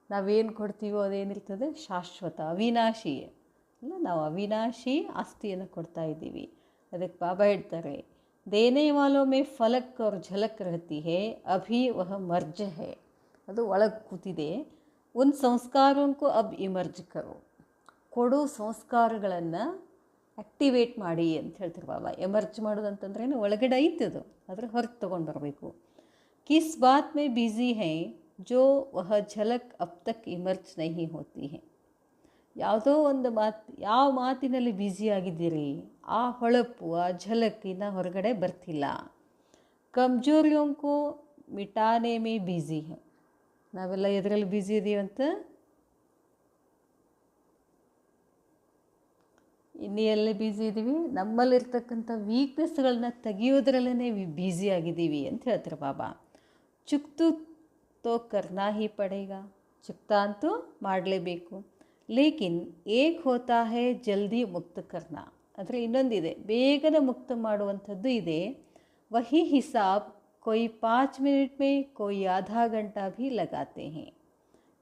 ನಾವೇನು ಕೊಡ್ತೀವೋ ಅದೇನಿರ್ತದೆ ಶಾಶ್ವತ ಅವಿನಾಶಿ ಅಲ್ಲ ನಾವು ಅವಿನಾಶಿ ಆಸ್ತಿಯನ್ನು ಕೊಡ್ತಾ ಇದ್ದೀವಿ ಅದಕ್ಕೆ ಬಾಬಾ ಹೇಳ್ತಾರೆ ದೇನೆ ವಾಲೋ ಮೇ ಫಲಕ್ ಅವ್ರ ಝಲಕ್ रहती है ಅಭಿ ವಹ ಮರ್ಜ है ಅದು ಒಳಗೆ ಕೂತಿದೆ ಒಂದು ಸಂಸ್ಕಾರಕ್ಕೂ ಇಮರ್ಜ್ ಕರೋ ಕೊಡು ಸಂಸ್ಕಾರಗಳನ್ನು ಆ್ಯಕ್ಟಿವೇಟ್ ಮಾಡಿ ಅಂತ ಹೇಳ್ತಾರೆ ಬಾಬಾ ಎಮರ್ಜ್ ಮಾಡೋದು ಅಂತಂದ್ರೆ ಒಳಗಡೆ ಐತದು ಆದರೆ ಹೊರಗೆ ತೊಗೊಂಡು ಬರಬೇಕು ಕಿಸ್ ಬಾತ್ ಮೇ ಬಿಝಿ ಹೈ ಜೋ ವಹ ಝಲಕ್ ಅಬ್ ತಕ್ ಇಮರ್ಜ್ ನಹಿ ಹೋತಿ ಹೈ ಯಾವುದೋ ಒಂದು ಯಾವ ಮಾತಿನಲ್ಲಿ ಬ್ಯುಸಿ ಆಗಿದ್ದೀರಿ ಆ ಹೊಳಪು ಆ ಝಲಕ್ಕಿನ ಹೊರಗಡೆ ಬರ್ತಿಲ್ಲ ಕಮ್ಜೋರಿಯೋಂಕು ಮಿಟಾನೆ ಮೇ ಬ್ಯುಸಿ ಹೈ ನಾವೆಲ್ಲ ಎದರಲ್ಲಿ ಬ್ಯುಸಿ ಇದ್ದೀವಂತ ಇನ್ನೂ ಎಲ್ಲ ಬ್ಯುಸಿ ಇದ್ದೀವಿ ನಮ್ಮಲ್ಲಿರ್ತಕ್ಕಂಥ ವೀಕ್ನೆಸ್ಗಳನ್ನ ತೆಗಿಯೋದ್ರಲ್ಲೇ ಬ್ಯುಸಿ ಆಗಿದ್ದೀವಿ ಅಂತ ಹೇಳ್ತಾರೆ ಬಾಬಾ ಚುಕ್ತು ತೋ ಕರ್ನಾ ಹಿ ಪಡೇಗ ಚುಕ್ತ ಅಂತೂ ಮಾಡಲೇಬೇಕು ಲೇಕಿನ್ ಏಕ್ ಹೋತಾ ಹೇ ಜಲ್ದಿ ಮುಕ್ತ ಕರ್ನ ಅಂದರೆ ಇನ್ನೊಂದಿದೆ ಬೇಗನೆ ಮುಕ್ತ ಮಾಡುವಂಥದ್ದು ಇದೆ ವಹಿ ಹಿಸಾಬ್ कोई 5 मिनट में कोई आधा घंटा भी लगाते हैं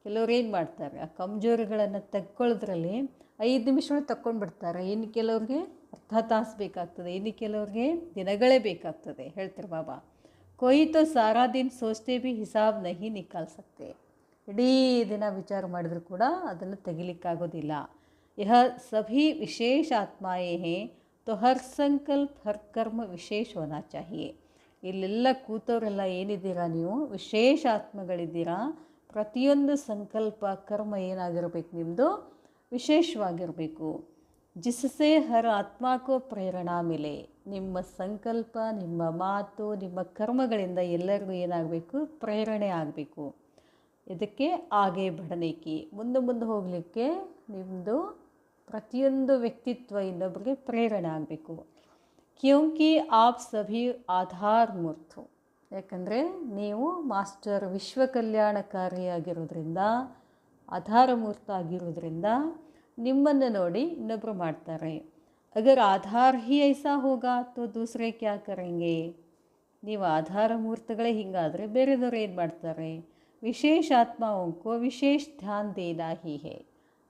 ಕೆಲವ್ರು ಏನು ಮಾಡ್ತಾರೆ ಆ ಕಮ್ಜೋರಿಗಳನ್ನು ತೆಕ್ಕೊಳ್ಳೋದ್ರಲ್ಲಿ 5 ನಿಮಿಷಗಳು ತಕ್ಕೊಂಡ್ಬಿಡ್ತಾರೆ ಇನ್ನು ಕೆಲವ್ರಿಗೆ ಅರ್ಧ ತಾಸು ಬೇಕಾಗ್ತದೆ ಇನ್ನು ಕೆಲವ್ರಿಗೆ ದಿನಗಳೇ ಬೇಕಾಗ್ತದೆ ಹೇಳ್ತಾರೆ ಬಾಬಾ ಕೊಯ್ ತೋ ಸಾರಾ ದಿನ ಸೋಚ್ತೆ ಭಿ ಹಿಸಾಬ್ ನಹಿ ನಿಕಾಲ್ ಸಕ್ತೆ ಇಡೀ ದಿನ ವಿಚಾರ ಮಾಡಿದ್ರು ಕೂಡ ಅದನ್ನು ತೆಗಿಲಿಕ್ಕಾಗೋದಿಲ್ಲ ಯಹ ಸಭಿ ವಿಶೇಷ ಆತ್ಮಾಯೇ ಹೇ ತೋ ಹರ್ ಸಂಕಲ್ಪ ಹರ್ ಕರ್ಮ ವಿಶೇಷ ಹೋನಾ ಚಾಹಿಯೇ ಇಲ್ಲೆಲ್ಲ ಕೂತವರೆಲ್ಲ ಏನಿದ್ದೀರಾ ನೀವು ವಿಶೇಷ ಆತ್ಮಗಳಿದ್ದೀರಾ ಪ್ರತಿಯೊಂದು ಸಂಕಲ್ಪ ಕರ್ಮ ಏನಾಗಿರಬೇಕು ನಿಮ್ಮದು ವಿಶೇಷವಾಗಿರಬೇಕು ಜಿಸ್ಸೆ ಹರ ಆತ್ಮಕ್ಕೂ ಪ್ರೇರಣಾ ಮಿಲೆ ನಿಮ್ಮ ಸಂಕಲ್ಪ ನಿಮ್ಮ ಮಾತು ನಿಮ್ಮ ಕರ್ಮಗಳಿಂದ ಎಲ್ಲರಿಗೂ ಏನಾಗಬೇಕು ಪ್ರೇರಣೆ ಆಗಬೇಕು ಇದಕ್ಕೆ ಹಾಗೆ ಬಡನೇಕಿ ಮುಂದೆ ಹೋಗಲಿಕ್ಕೆ ನಿಮ್ಮದು ಪ್ರತಿಯೊಂದು ವ್ಯಕ್ತಿತ್ವ ಇನ್ನೊಬ್ಬರಿಗೆ ಪ್ರೇರಣೆ ಆಗಬೇಕು ಕ್ಯೋಂಕಿ ಆಪ್ ಸಭಿ ಆಧಾರ್ ಮೂರ್ತು ಯಾಕಂದರೆ ನೀವು ಮಾಸ್ಟರ್ ವಿಶ್ವ ಕಲ್ಯಾಣಕಾರಿಯಾಗಿರೋದ್ರಿಂದ ಆಧಾರ ಮೂರ್ತ ಆಗಿರೋದ್ರಿಂದ ನಿಮ್ಮನ್ನು ನೋಡಿ ಇನ್ನೊಬ್ಬರು ಮಾಡ್ತಾರೆ ಅಗರ್ ಆಧಾರ್ ಹಿ ಐಸಾ ಹೋಗಾ ತೋ ದೂಸರೆ ಕ್ಯಾ ಕರೆಂಗೆ ನೀವು ಆಧಾರ ಮೂರ್ತಗಳೇ ಹಿಂಗಾದರೆ ಬೇರೆದವರು ಏನು ಮಾಡ್ತಾರೆ ವಿಶೇಷ ಆತ್ಮವಂಕೋ ವಿಶೇಷ ಧ್ಯಾನ ದೇನಾ ಹಿ ಹೇ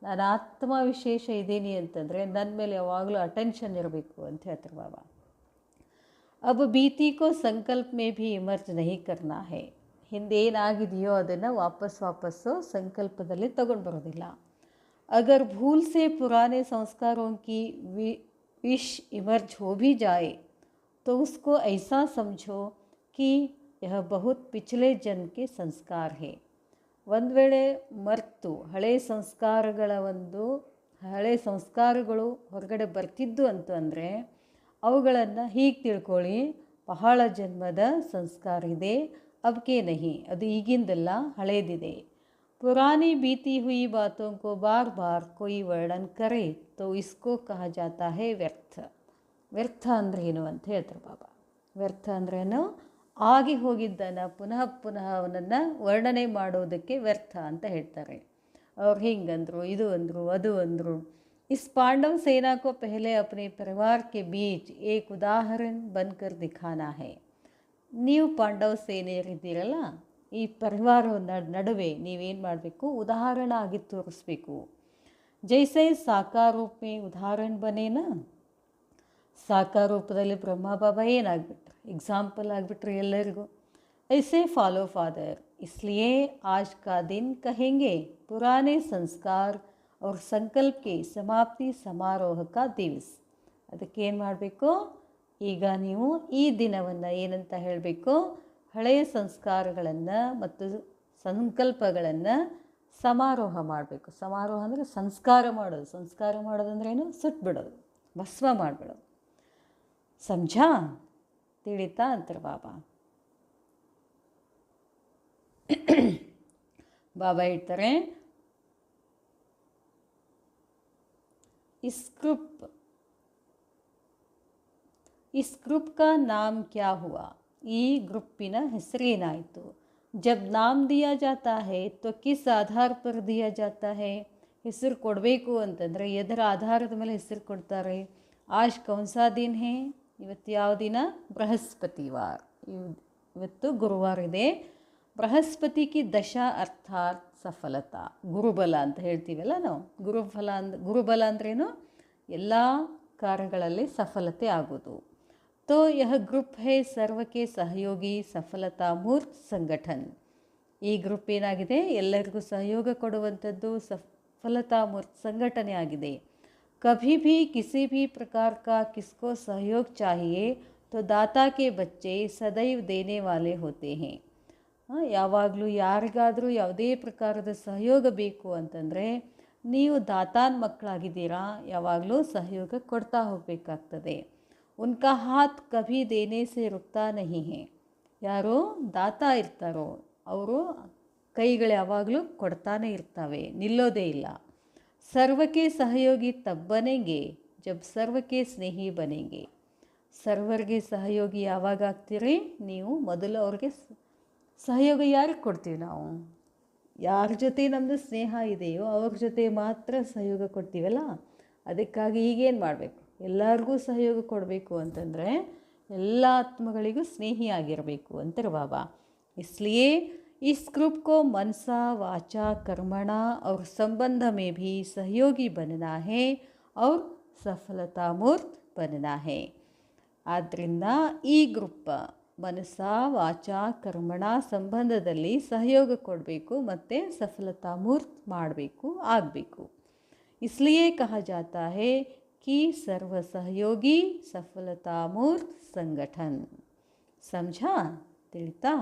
ನಾನು ಆತ್ಮ ವಿಶೇಷ ಇದ್ದೀನಿ ಅಂತಂದರೆ ನನ್ನ ಮೇಲೆ ಯಾವಾಗಲೂ ಅಟೆನ್ಷನ್ ಇರಬೇಕು ಅಂತ ಹೇಳ್ತಾರೆ ಬಾಬಾ अब बीती को संकल्प में भी इमर्ज नहीं करना है ಹಿಂದೇನಾಗಿದೆಯೋ ಅದನ್ನು ವಾಪಸ್ಸು ಸಂಕಲ್ಪದಲ್ಲಿ ತಗೊಂಡು ಬರೋದಿಲ್ಲ अगर भूल से पुराने संस्कारों की विष इमर्ज हो भी जाए तो उसको ऐसा समझो कि यह बहुत पिछले जन्म के संस्कार है ಒಂದು ವೇಳೆ ಮರ್ತು ಹಳೆ ಸಂಸ್ಕಾರಗಳು ಹೊರಗಡೆ ಬರ್ತಿದ್ದು ಅಂತಂದರೆ ಅವುಗಳನ್ನು ಹೀಗೆ ತಿಳ್ಕೊಳ್ಳಿ ಬಹಳ ಜನ್ಮದ ಸಂಸ್ಕಾರ ಇದೆ ಅಬ್ಕೆ ನಹಿ ಅದು ಈಗಿಂದೆಲ್ಲ ಹಳೇದಿದೆ पुरानी बीती हुई बातों को बार बार कोई वर्णन करे तो इसको कहा जाता है व्यर्थ ವ್ಯರ್ಥ ಅಂದರೆ ಏನು ಅಂತ ಹೇಳ್ತಾರೆ ಬಾಬಾ ವ್ಯರ್ಥ ಅಂದ್ರೇನು ಆಗಿ ಹೋಗಿದ್ದನ್ನು ಪುನಃ ಅವನನ್ನು ವರ್ಣನೆ ಮಾಡೋದಕ್ಕೆ ವ್ಯರ್ಥ ಅಂತ ಹೇಳ್ತಾರೆ ಅವ್ರು ಹಿಂಗಂದರು ಇದು ಅಂದರು ಅದು ಅಂದರು इस पांडव सेना को पहले अपने परिवार के बीच एक उदाहरण बनकर दिखाना है ನೀವು ಪಾಂಡವ ಸೇನೆಯರಿದ್ದೀರಲ್ಲ ಈ ಪರಿವಾರದ ನಡುವೆ ನೀವೇನು ಮಾಡಬೇಕು ಉದಾಹರಣೆ ಆಗಿ ತೋರಿಸ್ಬೇಕು ಜೈಸೆ ಸಾಕಾರ ರೂಪ ಮೇ ಉದಾಹರಣೆ ಬನೇನಾ ಸಾಕಾರ ರೂಪದಲ್ಲಿ ಬ್ರಹ್ಮ ಬಾಬಾ ಏನಾಗ್ಬಿಟ್ರು ಎಕ್ಸಾಂಪಲ್ ಆಗಿಬಿಟ್ರು ಎಲ್ಲರಿಗೂ ऐसे फॉलो फादर, इसलिए आज का दिन कहेंगे पुराने संस्कार और संकल्प के समाप्ति समाರೋಹ का ದಿವಸ. ಅದಕ್ಕೆ ಏನು ಮಾಡಬೇಕು, ಈಗ ನೀವು ಈ ದಿನವನ್ನು ಏನಂತ ಹೇಳಬೇಕು, ಹಳೆಯ ಸಂಸ್ಕಾರಗಳನ್ನು ಮತ್ತು ಸಂಕಲ್ಪಗಳನ್ನು ಸಮಾರೋಹ ಮಾಡಬೇಕು. ಸಮಾರೋಹ ಅಂದರೆ ಸಂಸ್ಕಾರ ಮಾಡೋದು. ಸಂಸ್ಕಾರ ಮಾಡೋದಂದ್ರೇನು, ಸುಟ್ಬಿಡೋದು, ಭಸ್ಮ ಮಾಡಿಬಿಡೋದು. ಸಮझा, ತಿಳಿತಾ ಅಂತಾರೆ ಬಾಬಾ. ಬಾಬಾ ಹೇಳ್ತಾರೆ, इस ग्रुप का नाम क्या हुआ, ಈ ಗ್ರೂಪಿನ ಹೆಸರೇನಾಯಿತು. ಜಬ್ ನಾಮ್ ದಿಯಾ ಜಾತಾ ಹೈ ತೋ ಕಿಸ್ ಆಧಾರ ಪರ್ ದಿಯಾ ಜಾತಾ ಹೈ, ಹೆಸರು ಕೊಡಬೇಕು ಅಂತಂದರೆ ಎದರ ಆಧಾರದ ಮೇಲೆ ಹೆಸರು ಕೊಡ್ತಾರೆ. ಆಜ್ ಕೌನ್ಸಾ ದಿನ ಹೇ, ಇವತ್ತು ಯಾವ ದಿನ, ಬೃಹಸ್ಪತಿವಾರ. ಇವತ್ತು ಗುರುವಾರ ಇದೆ. ಬೃಹಸ್ಪತಿ ಕಿ ದಶಾ ಅರ್ಥಾತ್ ಸಫಲತಾ, ಗುರುಬಲ ಅಂತ ಹೇಳ್ತೀವಲ್ಲ ನಾವು. ಗುರುಬಲ ಅಂದ್ರೇನು, ಎಲ್ಲ ಕಾರ್ಯಗಳಲ್ಲಿ ಸಫಲತೆ ಆಗೋದು. तो यह ग्रुप है सर्व के सहयोगी सफलता मूर्त संगठन. ಈ ಗ್ರೂಪ್ ಏನಾಗಿದೆ, ಎಲ್ಲರಿಗೂ ಸಹಯೋಗ ಕೊಡುವಂಥದ್ದು ಸಫಲತಾ ಮೂರ್ತ ಸಂಘಟನೆ ಆಗಿದೆ. कभी भी किसी भी प्रकार का किसको सहयोग चाहिए तो दाता के बच्चे सदैव देने वाले होते हैं. ಯಾವಾಗಲೂ ಯಾರಿಗಾದರೂ ಯಾವುದೇ ಪ್ರಕಾರದ ಸಹಯೋಗ ಬೇಕು ಅಂತಂದರೆ ನೀವು ದಾತಾನ್ ಮಕ್ಕಳಾಗಿದ್ದೀರಾ, ಯಾವಾಗಲೂ ಸಹಯೋಗ ಕೊಡ್ತಾ ಹೋಗಬೇಕಾಗ್ತದೆ. ಉನ್ಕಾ ಹಾತ್ ಕಭಿ ದೇನೆ ಸೆ ರುಕ್ತಾ ನಹಿ ಹೇ, ಯಾರು ದಾತ ಇರ್ತಾರೋ ಅವರು ಕೈಗಳು ಯಾವಾಗಲೂ ಕೊಡ್ತಾನೆ ಇರ್ತವೆ, ನಿಲ್ಲೋದೇ ಇಲ್ಲ. ಸರ್ವಕ್ಕೆ ಸಹಯೋಗಿ ತಬ್ ಬನೆಂಗೆ ಜಬ್ ಸರ್ವಕ್ಕೆ ಸ್ನೇಹಿ ಬನೆಂಗೆ. ಸರ್ವರಿಗೆ ಸಹಯೋಗಿ ಯಾವಾಗ ಆಗ್ತೀರಿ, ನೀವು ಮೊದಲು ಅವ್ರಿಗೆ ಸಹಯೋಗ ಯಾರಿಗೆ ಕೊಡ್ತೀವಿ, ನಾವು ಯಾರ ಜೊತೆ ನಮ್ಮದು ಸ್ನೇಹ ಇದೆಯೋ ಅವ್ರ ಜೊತೆ ಮಾತ್ರ ಸಹಯೋಗ ಕೊಡ್ತೀವಲ್ಲ. ಅದಕ್ಕಾಗಿ ಈಗೇನು ಮಾಡಬೇಕು, ಎಲ್ಲರಿಗೂ ಸಹಯೋಗ ಕೊಡಬೇಕು ಅಂತಂದರೆ ಎಲ್ಲ ಆತ್ಮಗಳಿಗೂ ಸ್ನೇಹಿಯಾಗಿರಬೇಕು ಅಂತಾರೆ ಬಾಬಾ. इसलिए इस ग्रुप को मनसा वाचा कर्मणा और संबंध में भी सहयोगी बनना है और सफलता मूर्त बनना है. ಆದ್ದರಿಂದ ಈ ಗ್ರೂಪ್ ಮನಸ ವಾಚ ಕರ್ಮಣ ಸಂಬಂಧದಲ್ಲಿ ಸಹಯೋಗ ಕೊಡಬೇಕು ಮತ್ತು ಸಫಲತಾ ಮೂರ್ತ ಮಾಡಬೇಕು, ಆಗಬೇಕು. इसलिए कहा जाता है कि सर्व सहयोगी सफलता मूर्त संगठन. समझा, ತಿಳಿತಾ.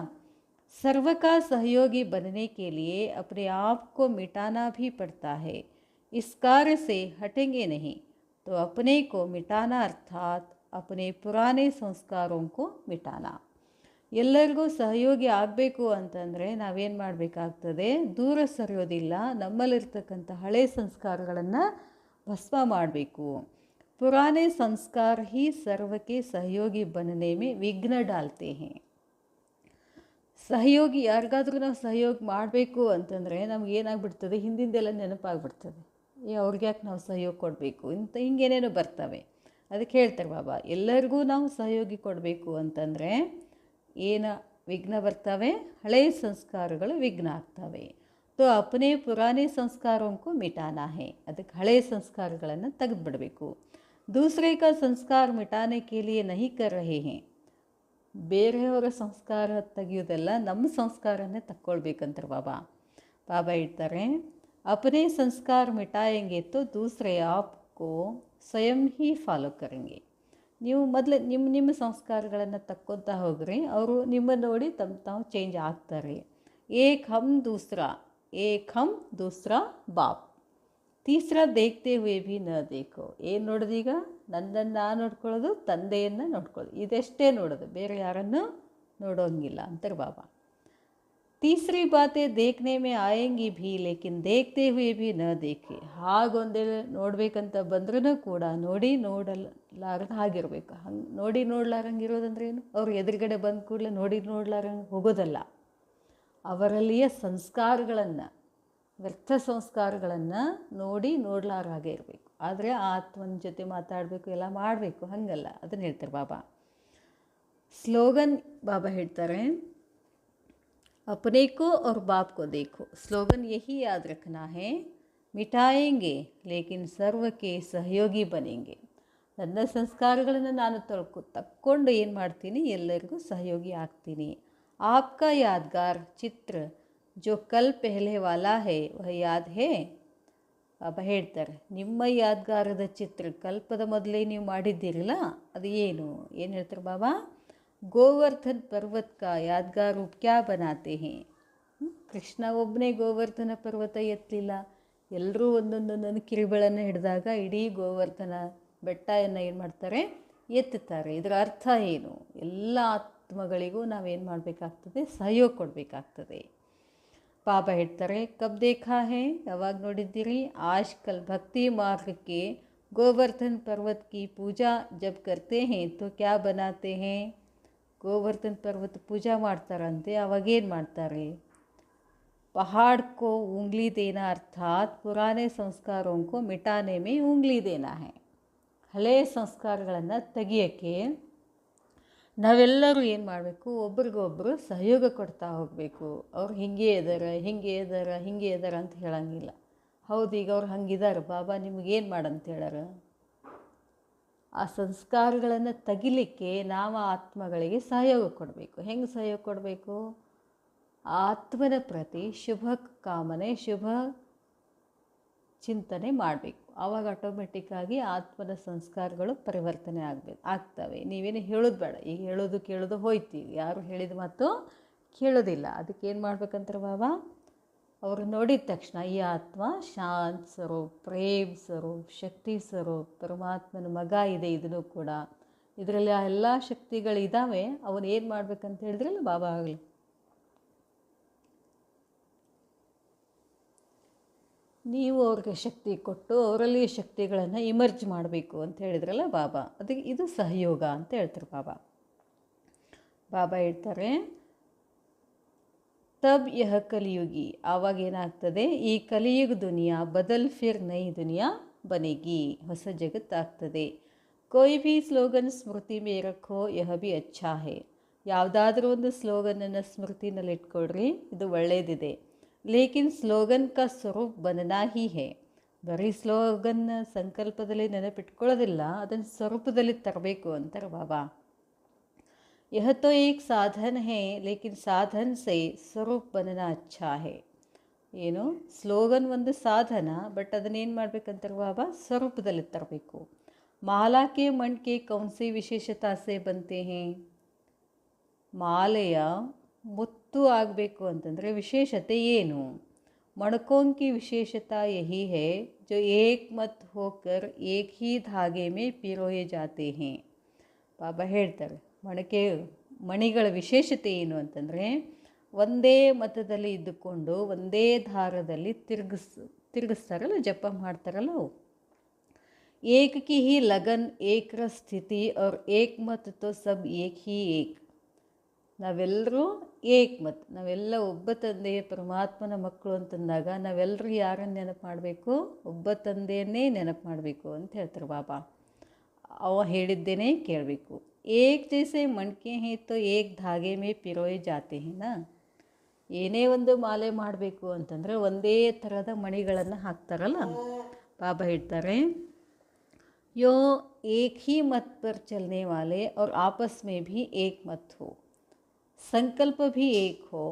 सर्व का सहयोगी बनने के लिए अपने आप को मिटाना भी पड़ता है. इस कार्य से हटेंगे नहीं तो अपने को मिटाना अर्थात अपने पुराने संस्कारों को मिटाना. ಎಲ್ಲರಿಗೂ ಸಹಯೋಗಿ ಆಗಬೇಕು ಅಂತಂದರೆ ನಾವೇನು ಮಾಡಬೇಕಾಗ್ತದೆ, ದೂರ ಸರಿಯೋದಿಲ್ಲ, ನಮ್ಮಲ್ಲಿರ್ತಕ್ಕಂಥ ಹಳೆ ಸಂಸ್ಕಾರಗಳನ್ನು ಭಸ್ಮ ಮಾಡಬೇಕು. ಪುರಾನೆ ಸಂಸ್ಕಾರ ही सर्व के सहयोगी बनने में विघ्न डालते हैं. ಸಹಯೋಗಿ ಯಾರಿಗಾದ್ರೂ ನಾವು ಸಹಯೋಗ ಮಾಡಬೇಕು ಅಂತಂದರೆ ನಮಗೇನಾಗ್ಬಿಡ್ತದೆ, ಹಿಂದಿಂದೆಲ್ಲ ನೆನಪಾಗ್ಬಿಡ್ತದೆ. ಅವ್ರಿಗೆ ಯಾಕೆ ನಾವು ಸಹಯೋಗ ಕೊಡಬೇಕು ಇಂತ ಹಿಂಗೇನೇನೋ ಬರ್ತವೆ. ಅದಕ್ಕೆ ಹೇಳ್ತಾರೆ ಬಾಬಾ, ಎಲ್ಲರಿಗೂ ನಾವು ಸಹಯೋಗಿ ಕೊಡಬೇಕು ಅಂತಂದರೆ ಏನು ವಿಘ್ನ ಬರ್ತವೆ, ಹಳೆಯ ಸಂಸ್ಕಾರಗಳು ವಿಘ್ನ ಆಗ್ತವೆ. ತೋ ಅಪನೇ ಪುರಾನೆ ಸಂಸ್ಕಾರೋಂಕು ಮಿಟಾನಾ ಹೇ, ಅದಕ್ಕೆ ಹಳೆಯ ಸಂಸ್ಕಾರಗಳನ್ನು ತೆಗೆದುಬಿಡಬೇಕು. ದೂಸರೆ ಕಾ ಸಂಸ್ಕಾರ ಮಿಟಾನೆ ಕೆ ಲಿಯೆ ನಹಿ ಕರ್ ರಹೇ ಹೇ. ಬೇರೆಯವರ ಸಂಸ್ಕಾರ ತೆಗೆಯೋದೆಲ್ಲ ನಮ್ಮ ಸಂಸ್ಕಾರನೇ ತಕ್ಕೊಳ್ಬೇಕಂತಾರೆ ಬಾಬಾ. ಬಾಬಾ ಹೇಳ್ತಾರೆ, ಅಪನೇ ಸಂಸ್ಕಾರ ಮಿಟಾಯಂಗೆ ತೋ ದೂಸರೆ ಆಪ್ಕೋ ಸ್ವಯಂ ಹಿ ಫಾಲೋ ಕರೆಂಗೆ. ನೀವು ಮೊದಲು ನಿಮ್ಮ ಸಂಸ್ಕಾರಗಳನ್ನು ತಕ್ಕೊತಾ ಹೋಗ್ರಿ, ಅವರು ನಿಮ್ಮನ್ನು ನೋಡಿ ತಾವು ಚೇಂಜ್ ಆಗ್ತಾರೆ. ಏಕ್ ಹಮ್ ದೂಸರಾ ಬಾಪ್, ತೀಸರಾ ದೇಖ್ತೆ ಹುಯೇ ಭಿ ನ ದೇಖೋ. ಏನು ನೋಡೋದೀಗ, ನನ್ನನ್ನು ನಾನು ನೋಡ್ಕೊಳ್ಳೋದು, ತಂದೆಯನ್ನು ನೋಡ್ಕೊಳ್ಳೋದು, ಇದೆಷ್ಟೇ ನೋಡೋದು, ಬೇರೆ ಯಾರನ್ನು ನೋಡೋಂಗಿಲ್ಲ ಅಂತಾರೆ ಬಾಬಾ. ತೀಸರಿ ಬಾತೆ ದೇಖ್ನೆ ಮೇ ಆಯಂಗಿ ಭೀ ಲೇಕಿನ್ ದೇಖ್ತೆ ಹುಯೇ ಭಿ ನ ದೇಖೆ. ಹಾಗೊಂದೇಳಿ ನೋಡಬೇಕಂತ ಬಂದ್ರೂ ಕೂಡ ನೋಡಲಾರದು ಹಾಗಿರ್ಬೇಕು. ಹಂಗೆ ನೋಡ್ಲಾರಂಗಿರೋದಂದ್ರೆ ಏನು, ಅವ್ರು ಎದುರುಗಡೆ ಬಂದ ಕೂಡಲೇ ನೋಡ್ಲಾರಂಗೆ ಹೋಗೋದಲ್ಲ. ಅವರಲ್ಲಿಯ ಸಂಸ್ಕಾರಗಳನ್ನು, ವ್ಯರ್ಥ ಸಂಸ್ಕಾರಗಳನ್ನು ನೋಡ್ಲಾರ ಹಾಗೆ ಇರಬೇಕು. ಆದರೆ ಆತ್ಮನ ಜೊತೆ ಮಾತಾಡಬೇಕು, ಎಲ್ಲ ಮಾಡಬೇಕು, ಹಾಗಲ್ಲ. ಅದನ್ನು ಹೇಳ್ತಾರೆ ಬಾಬಾ. ಸ್ಲೋಗನ್ ಬಾಬಾ ಹೇಳ್ತಾರೆ, अपने को और बाप को देखो. स्लोगन यही याद रखना है, मिटाएंगे लेकिन सर्व के सहयोगी बनेंगे. ನನ್ನ ಸಂಸ್ಕಾರಗಳನ್ನು ನಾನು ತಕ್ಕೊಂಡು ಏನು ಮಾಡ್ತೀನಿ, ಎಲ್ಲರಿಗೂ ಸಹಯೋಗಿ ಆಗ್ತೀನಿ. आपका यादगार चित्र जो कल पहले वाला है वह याद है. ಬಾಬಾ ಹೇಳ್ತಾರೆ, ನಿಮ್ಮ ಯಾದ್ಗಾರದ ಚಿತ್ರ ಕಲ್ಪದ ಮೊದಲೇ ನೀವು ಮಾಡಿದ್ದೀರಲ್ಲ, ಅದು ಏನು ಹೇಳ್ತಾರೆ ಬಾಬಾ? ಗೋವರ್ಧನ್ ಪರ್ವತ ಕಾ ಯಾದ್ಗಾರ್ ರೂಪ್ ಕ್ಯಾ ಬನಾತೆ ಹೇ. ಕೃಷ್ಣ ಒಬ್ಬನೇ ಗೋವರ್ಧನ ಪರ್ವತ ಎತ್ತಲಿಲ್ಲ, ಎಲ್ಲರೂ ಒಂದೊಂದೊಂದೊಂದು ಕಿರಿಗಳನ್ನು ಹಿಡಿದಾಗ ಇಡೀ ಗೋವರ್ಧನ ಬೆಟ್ಟವನ್ನು ಏನು ಮಾಡ್ತಾರೆ, ಎತ್ತುತ್ತಾರೆ. ಇದರ ಅರ್ಥ ಏನು? ಎಲ್ಲ ಆತ್ಮಗಳಿಗೂ ನಾವೇನು ಮಾಡಬೇಕಾಗ್ತದೆ, ಸಹಯೋಗ ಕೊಡಬೇಕಾಗ್ತದೆ. ಬಾಬಾ ಹೇಳ್ತಾರೆ, ಕಬ್ ದೇಖಾ ಹೇ, ಯಾವಾಗ ನೋಡಿದ್ದೀರಿ? ಆಜ್ ಕಲ್ ಭಕ್ತಿ ಮಾರ್ಗಕ್ಕೆ ಗೋವರ್ಧನ್ ಪರ್ವತ ಕಿ ಪೂಜಾ ಜಬ್ ಕರ್ತೆ ಹೇ ತೋ ಕ್ಯಾ ಬನಾತೆ ಹೇ. ಗೋವರ್ಧನ್ ಪರ್ವತ ಪೂಜಾ ಮಾಡ್ತಾರಂತೆ, ಅವಾಗೇನು ಮಾಡ್ತಾರೆ? पहाड़ को उंगली देना अर्थात पुराने संस्कारों को मिटाने में उंगली देना है. ಹಳೆ ಸಂಸ್ಕಾರಗಳನ್ನು ತೆಗಿಯೋಕ್ಕೆ ನಾವೆಲ್ಲರೂ ಏನು ಮಾಡಬೇಕು? ಒಬ್ರಿಗೊಬ್ಬರು ಸಹಯೋಗ ಕೊಡ್ತಾ ಹೋಗಬೇಕು. ಅವ್ರು ಹಿಂಗೆ ಇದ್ದಾರೆ ಅಂತ ಹೇಳಂಗಿಲ್ಲ. ಹೌದು, ಈಗ ಅವ್ರು ಹಂಗಿದ್ದಾರೆ, ಬಾಬಾ ನಿಮಗೇನು ಮಾಡಂತ ಹೇಳಾರ? ಆ ಸಂಸ್ಕಾರಗಳನ್ನು ತೆಗಿಲಿಕ್ಕೆ ನಾವು ಆತ್ಮಗಳಿಗೆ ಸಹಯೋಗ ಕೊಡಬೇಕು. ಹೆಂಗೆ ಸಹಯೋಗ ಕೊಡಬೇಕು? ಆತ್ಮನ ಪ್ರತಿ ಶುಭ ಕಾಮನೆ, ಶುಭ ಚಿಂತನೆ ಮಾಡಬೇಕು. ಆವಾಗ ಆಟೋಮೆಟಿಕ್ಕಾಗಿ ಆತ್ಮನ ಸಂಸ್ಕಾರಗಳು ಪರಿವರ್ತನೆ ಆಗ್ತವೆ. ನೀವೇನು ಹೇಳೋದು ಬೇಡ. ಈಗ ಹೇಳೋದು ಕೇಳೋದು ಹೋಯ್ತೀವಿ, ಯಾರು ಹೇಳಿದ ಮಾತು ಕೇಳೋದಿಲ್ಲ. ಅದಕ್ಕೇನು ಮಾಡ್ಬೇಕಂತಾರೆ ಬಾಬಾ? ಅವರು ನೋಡಿದ ತಕ್ಷಣ ಈ ಆತ್ಮ ಶಾಂತ ಸ್ವರೂಪ್, ಪ್ರೇಮ್ ಸ್ವರೂಪ್, ಶಕ್ತಿ ಸ್ವರೂಪ್, ಪರಮಾತ್ಮನ ಮಗ ಇದೆ. ಇದನ್ನು ಕೂಡ ಇದರಲ್ಲಿ ಆ ಎಲ್ಲ ಶಕ್ತಿಗಳಿದ್ದಾವೆ. ಅವನು ಏನು ಮಾಡ್ಬೇಕಂತ ಹೇಳಿದ್ರಲ್ಲ ಬಾಬಾ ಆಗಲಿ, ನೀವು ಅವ್ರಿಗೆ ಶಕ್ತಿ ಕೊಟ್ಟು ಅವರಲ್ಲಿ ಶಕ್ತಿಗಳನ್ನು ಇಮರ್ಜ್ ಮಾಡಬೇಕು ಅಂತ ಹೇಳಿದ್ರಲ್ಲ ಬಾಬಾ. ಅದಕ್ಕೆ ಇದು ಸಹಯೋಗ ಅಂತ ಹೇಳ್ತಾರೆ ಬಾಬಾ. ಬಾಬಾ ಹೇಳ್ತಾರೆ, ತಬ್ ಯಹ ಕಲಿಯುಗಿ, ಆವಾಗ ಏನಾಗ್ತದೆ? ಈ ಕಲಿಯುಗ ದುನಿಯಾ ಬದಲ್ ಫಿರ್ ನೈ ದುನಿಯಾ ಬನೆಗಿ, ಹೊಸ ಜಗತ್ತಾಗ್ತದೆ. ಕೋಯಿ ಭೀ ಸ್ಲೋಗನ್ ಸ್ಮೃತಿ ಮೇ ರಖೋ ಯಹ ಭಿ ಅಚ್ಛಾ ಹೇ. ಯಾವುದಾದ್ರೂ ಒಂದು ಸ್ಲೋಗನನ್ನು ಸ್ಮೃತಿನಲ್ಲಿ ಇಟ್ಕೊಳ್ರಿ, ಇದು ಒಳ್ಳೆಯದಿದೆ. ಲೇಕಿನ್ ಸ್ಲೋಗನ್ ಕಾ ಸ್ವರೂಪ್ ಬನನಾ ಹಿ ಹೇ. ಬರೀ ಸ್ಲೋಗನ್ ಸಂಕಲ್ಪದಲ್ಲಿ ನೆನಪಿಟ್ಕೊಳ್ಳೋದಿಲ್ಲ, ಅದನ್ನು ಸ್ವರೂಪದಲ್ಲಿ ತರಬೇಕು ಅಂತಾರೆ ಬಾಬಾ. ಯಹ ತೋ ಏಕ್ ಸಾಧನ್ ಹೇ, ಲೇಕಿನ್ ಸಾಧನ್ ಸೇ ಸ್ವರೂಪ್ ಬನನಾ ಅಚ್ಛಾ ಹೇ. ಏನು? ಸ್ಲೋಗನ್ ಒಂದು ಸಾಧನ, ಬಟ್ ಅದನ್ನೇನು ಮಾಡಬೇಕಂತಾರೆ ಬಾಬಾ? ಸ್ವರೂಪದಲ್ಲಿ ತರಬೇಕು. ಮಾಲಾಕೆ ಮಣ್ಕೆ ಕೌನ್ಸಿ ವಿಶೇಷತಾ ಸೇ ಬಂತೆ ಹೇ. ಮಾಲೆಯ ಮುತ್ತು ಆಗಬೇಕು ಅಂತಂದರೆ ವಿಶೇಷತೆ ಏನು? ಮಣಕೋಂಕಿ ವಿಶೇಷತಾ ಯಹಿ ಹೇ ಜೋ ಏಕ್ ಮತ್ ಹೋಕರ್ ಏಕ್ ಹಿ ಧಾಗೆ ಮೇ ಪಿರೋಯೆ ಜಾತೆ ಹೇ. ಬಾಬಾ ಹೇಳ್ತಾರೆ, ಮಣಿಗಳ ವಿಶೇಷತೆ ಏನು ಅಂತಂದರೆ ಒಂದೇ ಮತದಲ್ಲಿ ಇದ್ದುಕೊಂಡು ಒಂದೇ ದಾರದಲ್ಲಿ ತಿರುಗಿಸ್ತಾರಲ್ಲ, ಜಪ ಮಾಡ್ತಾರಲ್ಲ ಅವು. ಏಕ್ ಕಿ ಹಿ ಲಗನ್, ಏಕರ ಸ್ಥಿತಿ और ಏಕ್ ಮತ್ ತೋ ಸಬ್ ಏಕ್ ಹಿ ಏಕ್. ನಾವೆಲ್ಲರೂ ಏಕ್ಮತ್, ನಾವೆಲ್ಲ ಒಬ್ಬ ತಂದೆಯ ಪರಮಾತ್ಮನ ಮಕ್ಕಳು ಅಂತಂದಾಗ ನಾವೆಲ್ಲರೂ ಯಾರನ್ನು ನೆನಪು ಮಾಡಬೇಕು? ಒಬ್ಬ ತಂದೆಯನ್ನೇ ನೆನಪು ಮಾಡಬೇಕು ಅಂತ ಹೇಳ್ತಾರೆ ಬಾಬಾ. ಅವ ಹೇಳಿದ್ದೇನೆ ಕೇಳಬೇಕು. ಏಕ್ ಜೈಸೆ ಮಣ್ಕೆ ಹೇ ತೋ ಏಕ್ ಧಾಗೆ ಮೇ ಪಿರೋಯೆ ಜಾತೆ ಹೇನಾ. ಏನೇ ಒಂದು ಮಾಲೆ ಮಾಡಬೇಕು ಅಂತಂದರೆ ಒಂದೇ ಥರದ ಮಣಿಗಳನ್ನು ಹಾಕ್ತಾರಲ್ಲ. ಬಾಬಾ ಹೇಳ್ತಾರೆ, ಯೋ ಏಕ್ ಹಿ ಮತ್ ಪರ್ ಚಲನೆ ವಾಲೆ और आपस में भी एक मत हो, संकल्प भी एक हो.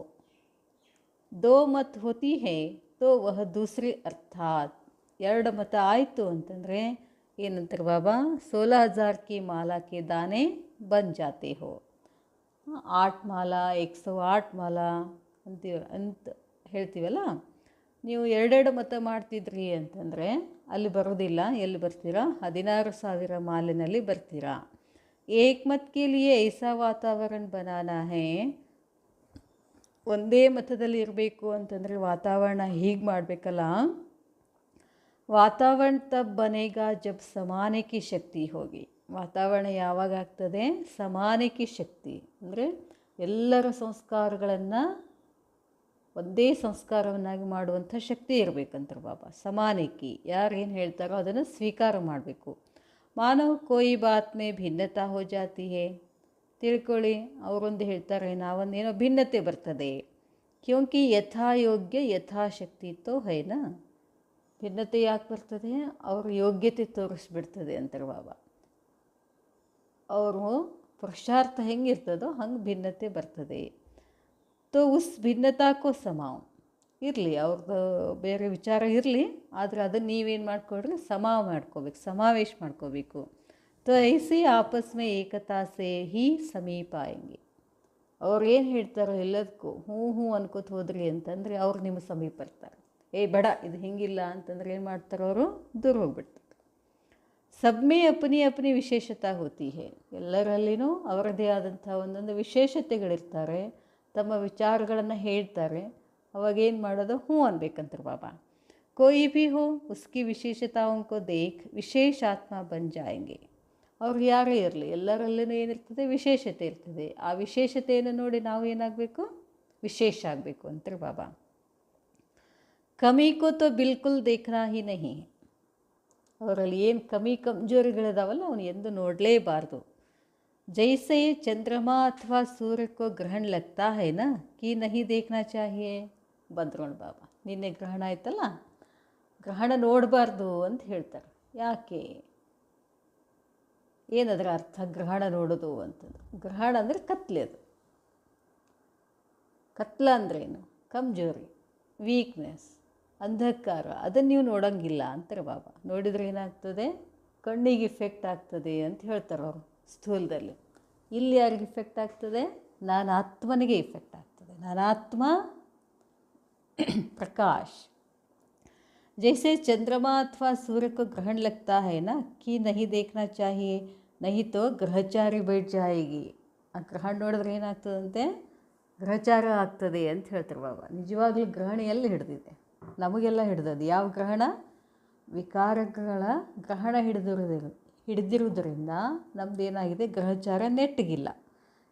दो मत होती है तो वह दूसरी अर्थात. ಎರಡು ಮತ ಆಯಿತು ಅಂತಂದರೆ ಏನಂತಾರೆ ಬಾಬಾ? 16,000 की माला के दाने बन जाते हो. 8 ಮಾಲಾ 108 ಮಾಲಾ ಅಂತ ಹೇಳ್ತೀವಲ್ಲ. ನೀವು ಎರಡೆರಡು ಮತ ಮಾಡ್ತಿದ್ರಿ ಅಂತಂದರೆ ಅಲ್ಲಿ ಬರೋದಿಲ್ಲ. ಎಲ್ಲಿ ಬರ್ತೀರಾ? 16,000 ಮಾಲಿನಲ್ಲಿ ಬರ್ತೀರಾ. ಏಕ್ಮತ್ ಕೆ ಲಿಯೆ ಐಸಾ ವಾತಾವರಣ ಬನಾನಾ ಹೇ. ಒಂದೇ ಮತದಲ್ಲಿ ಇರಬೇಕು ಅಂತಂದರೆ ವಾತಾವರಣ ಹೀಗೆ ಮಾಡಬೇಕಲ್ಲ. ವಾತಾವರಣ ತಬ್ ಬನೇಗ ಜಬ್ ಸಮಾನೆ ಕಿ ಶಕ್ತಿ ಹೋಗಿ. ವಾತಾವರಣ ಯಾವಾಗ ಆಗ್ತದೆ? ಸಮಾನೆ ಕಿ ಶಕ್ತಿ ಅಂದರೆ ಎಲ್ಲರ ಸಂಸ್ಕಾರಗಳನ್ನು ಒಂದೇ ಸಂಸ್ಕಾರವನ್ನಾಗಿ ಮಾಡುವಂಥ ಶಕ್ತಿ ಇರಬೇಕಂತಾರೆ ಬಾಬಾ. ಸಮಾನಕ್ಕೆ ಯಾರೇನು ಹೇಳ್ತಾರೋ ಅದನ್ನು ಸ್ವೀಕಾರ ಮಾಡಬೇಕು. ಮಾನವ ಕೋಯಿ ಬಾತ್ ಮೇ ಭಿನ್ನತಾ ಹೋ ಜಾತಿ ಹೇ. ತಿಳ್ಕೊಳ್ಳಿ, ಅವರೊಂದು ಹೇಳ್ತಾರೆ, ನಾವೊಂದೇನೋ ಭಿನ್ನತೆ ಬರ್ತದೆ. ಕ್ಯೋಂಕಿ ಯಥಾಯೋಗ್ಯ ಯಥಾಶಕ್ತಿ ತೋ ಹೈನಾ. ಭಿನ್ನತೆ ಯಾಕೆ ಬರ್ತದೆ? ಅವ್ರ ಯೋಗ್ಯತೆ ತೋರಿಸ್ಬಿಡ್ತದೆ ಅಂತಾರೆ ಬಾಬಾ. ಅವರು ಪುರುಷಾರ್ಥ ಹೆಂಗಿರ್ತದೋ ಹಂಗೆ ಭಿನ್ನತೆ ಬರ್ತದೆ. ತೋ ಉಸ್ ಭಿನ್ನತಾಕೋ ಸಮಾವ್ ಇರಲಿ, ಅವ್ರದ್ದು ಬೇರೆ ವಿಚಾರ ಇರಲಿ, ಆದರೆ ಅದನ್ನು ನೀವೇನು ಮಾಡ್ಕೊಳ್ರಿ, ಮಾಡ್ಕೋಬೇಕು, ಸಮಾವೇಶ ಮಾಡ್ಕೋಬೇಕು. ತೋ ಐಸಿ ಆಪಸ್ ಮೇ ಏಕತಾ ಸೇ ಹಿ ಸಮೀಪ ಆಯಂಗೆ. ಅವ್ರು ಏನು ಹೇಳ್ತಾರೋ ಎಲ್ಲದಕ್ಕೂ ಹ್ಞೂ ಹ್ಞೂ ಅನ್ಕೋತ ಹೋದ್ರಿ ಅಂತಂದರೆ ಅವ್ರು ನಿಮ್ಮ ಸಮೀಪ ಬರ್ತಾರೆ. ಬೇಡ ಇದು ಹಿಂಗಿಲ್ಲ ಅಂತಂದ್ರೆ ಏನು ಮಾಡ್ತಾರೆ, ಅವರು ದೂರ ಹೋಗ್ಬಿಡ್ತಾರೆ. ಸಬ್ಮೇ ಅಪನಿ ಅಪನಿ ವಿಶೇಷತಾ ಹೋತಿ ಹೇ, ಎಲ್ಲರಲ್ಲಿನೂ ಅವರದೇ ಆದಂಥ ಒಂದೊಂದು ವಿಶೇಷತೆಗಳಿರ್ತಾರೆ, ತಮ್ಮ ವಿಚಾರಗಳನ್ನು ಹೇಳ್ತಾರೆ. ಅವಾಗೇನು ಮಾಡೋದು, ಹ್ಞೂ ಅನ್ಬೇಕಂತಾರೆ ಬಾಬಾ. ಕೋಯಿ ಭಿ ಹೋ ಉಸ್ಕಿ ವಿಶೇಷತಾओं को देख ವಿಶೇಷ ಆತ್ಮ ಬನ್ ಜಾಯಂಗೆ. ಅವ್ರು ಯಾರೇ ಇರಲಿ, ಎಲ್ಲರಲ್ಲೂ ಏನಿರ್ತದೆ, ವಿಶೇಷತೆ ಇರ್ತದೆ. ಆ ವಿಶೇಷತೆಯನ್ನು ನೋಡಿ ನಾವು ಏನಾಗಬೇಕು, ವಿಶೇಷ ಆಗಬೇಕು ಅಂತಾರೆ ಬಾಬಾ. ಕಮಿ ಕೋ ತೋ ಬಿಲ್ಕುಲ್ ದೇಖ್ನಾ ಹಿ ನಹಿ, ಅವರಲ್ಲಿ ಏನು ಕಮಜೋರಿಗಳಿದಾವಲ್ಲ ಅವನು ಎಂದು ನೋಡಲೇಬಾರ್ದು. ಜೈಸೆ ಚಂದ್ರಮಾ ಅಥವಾ ಸೂರ್ಯಕ್ಕೋ ಗ್ರಹಣ ಲಗ್ತಾ ಹೈ ನಾ ಕಿ ನಹಿ ದೇಖ್ನಾ ಚಾಹಿಯೇ. ಬಂದ್ರೋಣ ಬಾಬಾ, ನಿನ್ನೆ ಗ್ರಹಣ ಆಯ್ತಲ್ಲ, ಗ್ರಹಣ ನೋಡಬಾರ್ದು ಅಂತ ಹೇಳ್ತಾರೆ. ಯಾಕೆ, ಏನದರ ಅರ್ಥ ಗ್ರಹಣ ನೋಡೋದು ಅಂತಂದು? ಗ್ರಹಣ ಅಂದರೆ ಕತ್ಲೆ, ಅದು ಕತ್ಲ ಅಂದ್ರೇನು, ಕಮ್ಜೋರಿ, ವೀಕ್ನೆಸ್, ಅಂಧಕಾರ, ಅದನ್ನು ನೀವು ನೋಡೋಂಗಿಲ್ಲ ಅಂತಾರೆ ಬಾಬಾ. ನೋಡಿದರೆ ಏನಾಗ್ತದೆ, ಕಣ್ಣಿಗೆ ಇಫೆಕ್ಟ್ ಆಗ್ತದೆ ಅಂತ ಹೇಳ್ತಾರೆ ಅವರು ಸ್ಥೂಲದಲ್ಲಿ. ಇಲ್ಲಿ ಯಾರಿಗೆ ಇಫೆಕ್ಟ್ ಆಗ್ತದೆ, ನಾನು ಆತ್ಮನಿಗೆ ಇಫೆಕ್ಟ್ ಆಗ್ತದೆ. ನಾನು ಆತ್ಮ ಪ್ರಕಾಶ್. जैसे चंद्रमा अथवा सूर्य को ग्रहण लगता है ना कि नहीं देखना चाहिए, नहीं तो ಗ್ರಹಚಾರಿ बैठ जाएगी. ಆ ಗ್ರಹಣ ನೋಡಿದ್ರೆ ಏನಾಗ್ತದಂತೆ, ಗ್ರಹಚಾರ ಆಗ್ತದೆ ಅಂತ ಹೇಳ್ತಾರೆ ಬಾಬಾ. ನಿಜವಾಗ್ಲೂ ಗ್ರಹಣ ಎಲ್ಲಿ ಹಿಡ್ದಿದೆ, ನಮಗೆಲ್ಲ ಹಿಡ್ದದು. ಯಾವ ಗ್ರಹಣ, ವಿಕಾರಗಳ ಗ್ರಹಣ ಹಿಡಿದಿರುವುದರಿಂದ ನಮ್ದು ಏನಾಗಿದೆ, ಗ್ರಹಚಾರ ನೆಟ್ಟಗಿಲ್ಲ.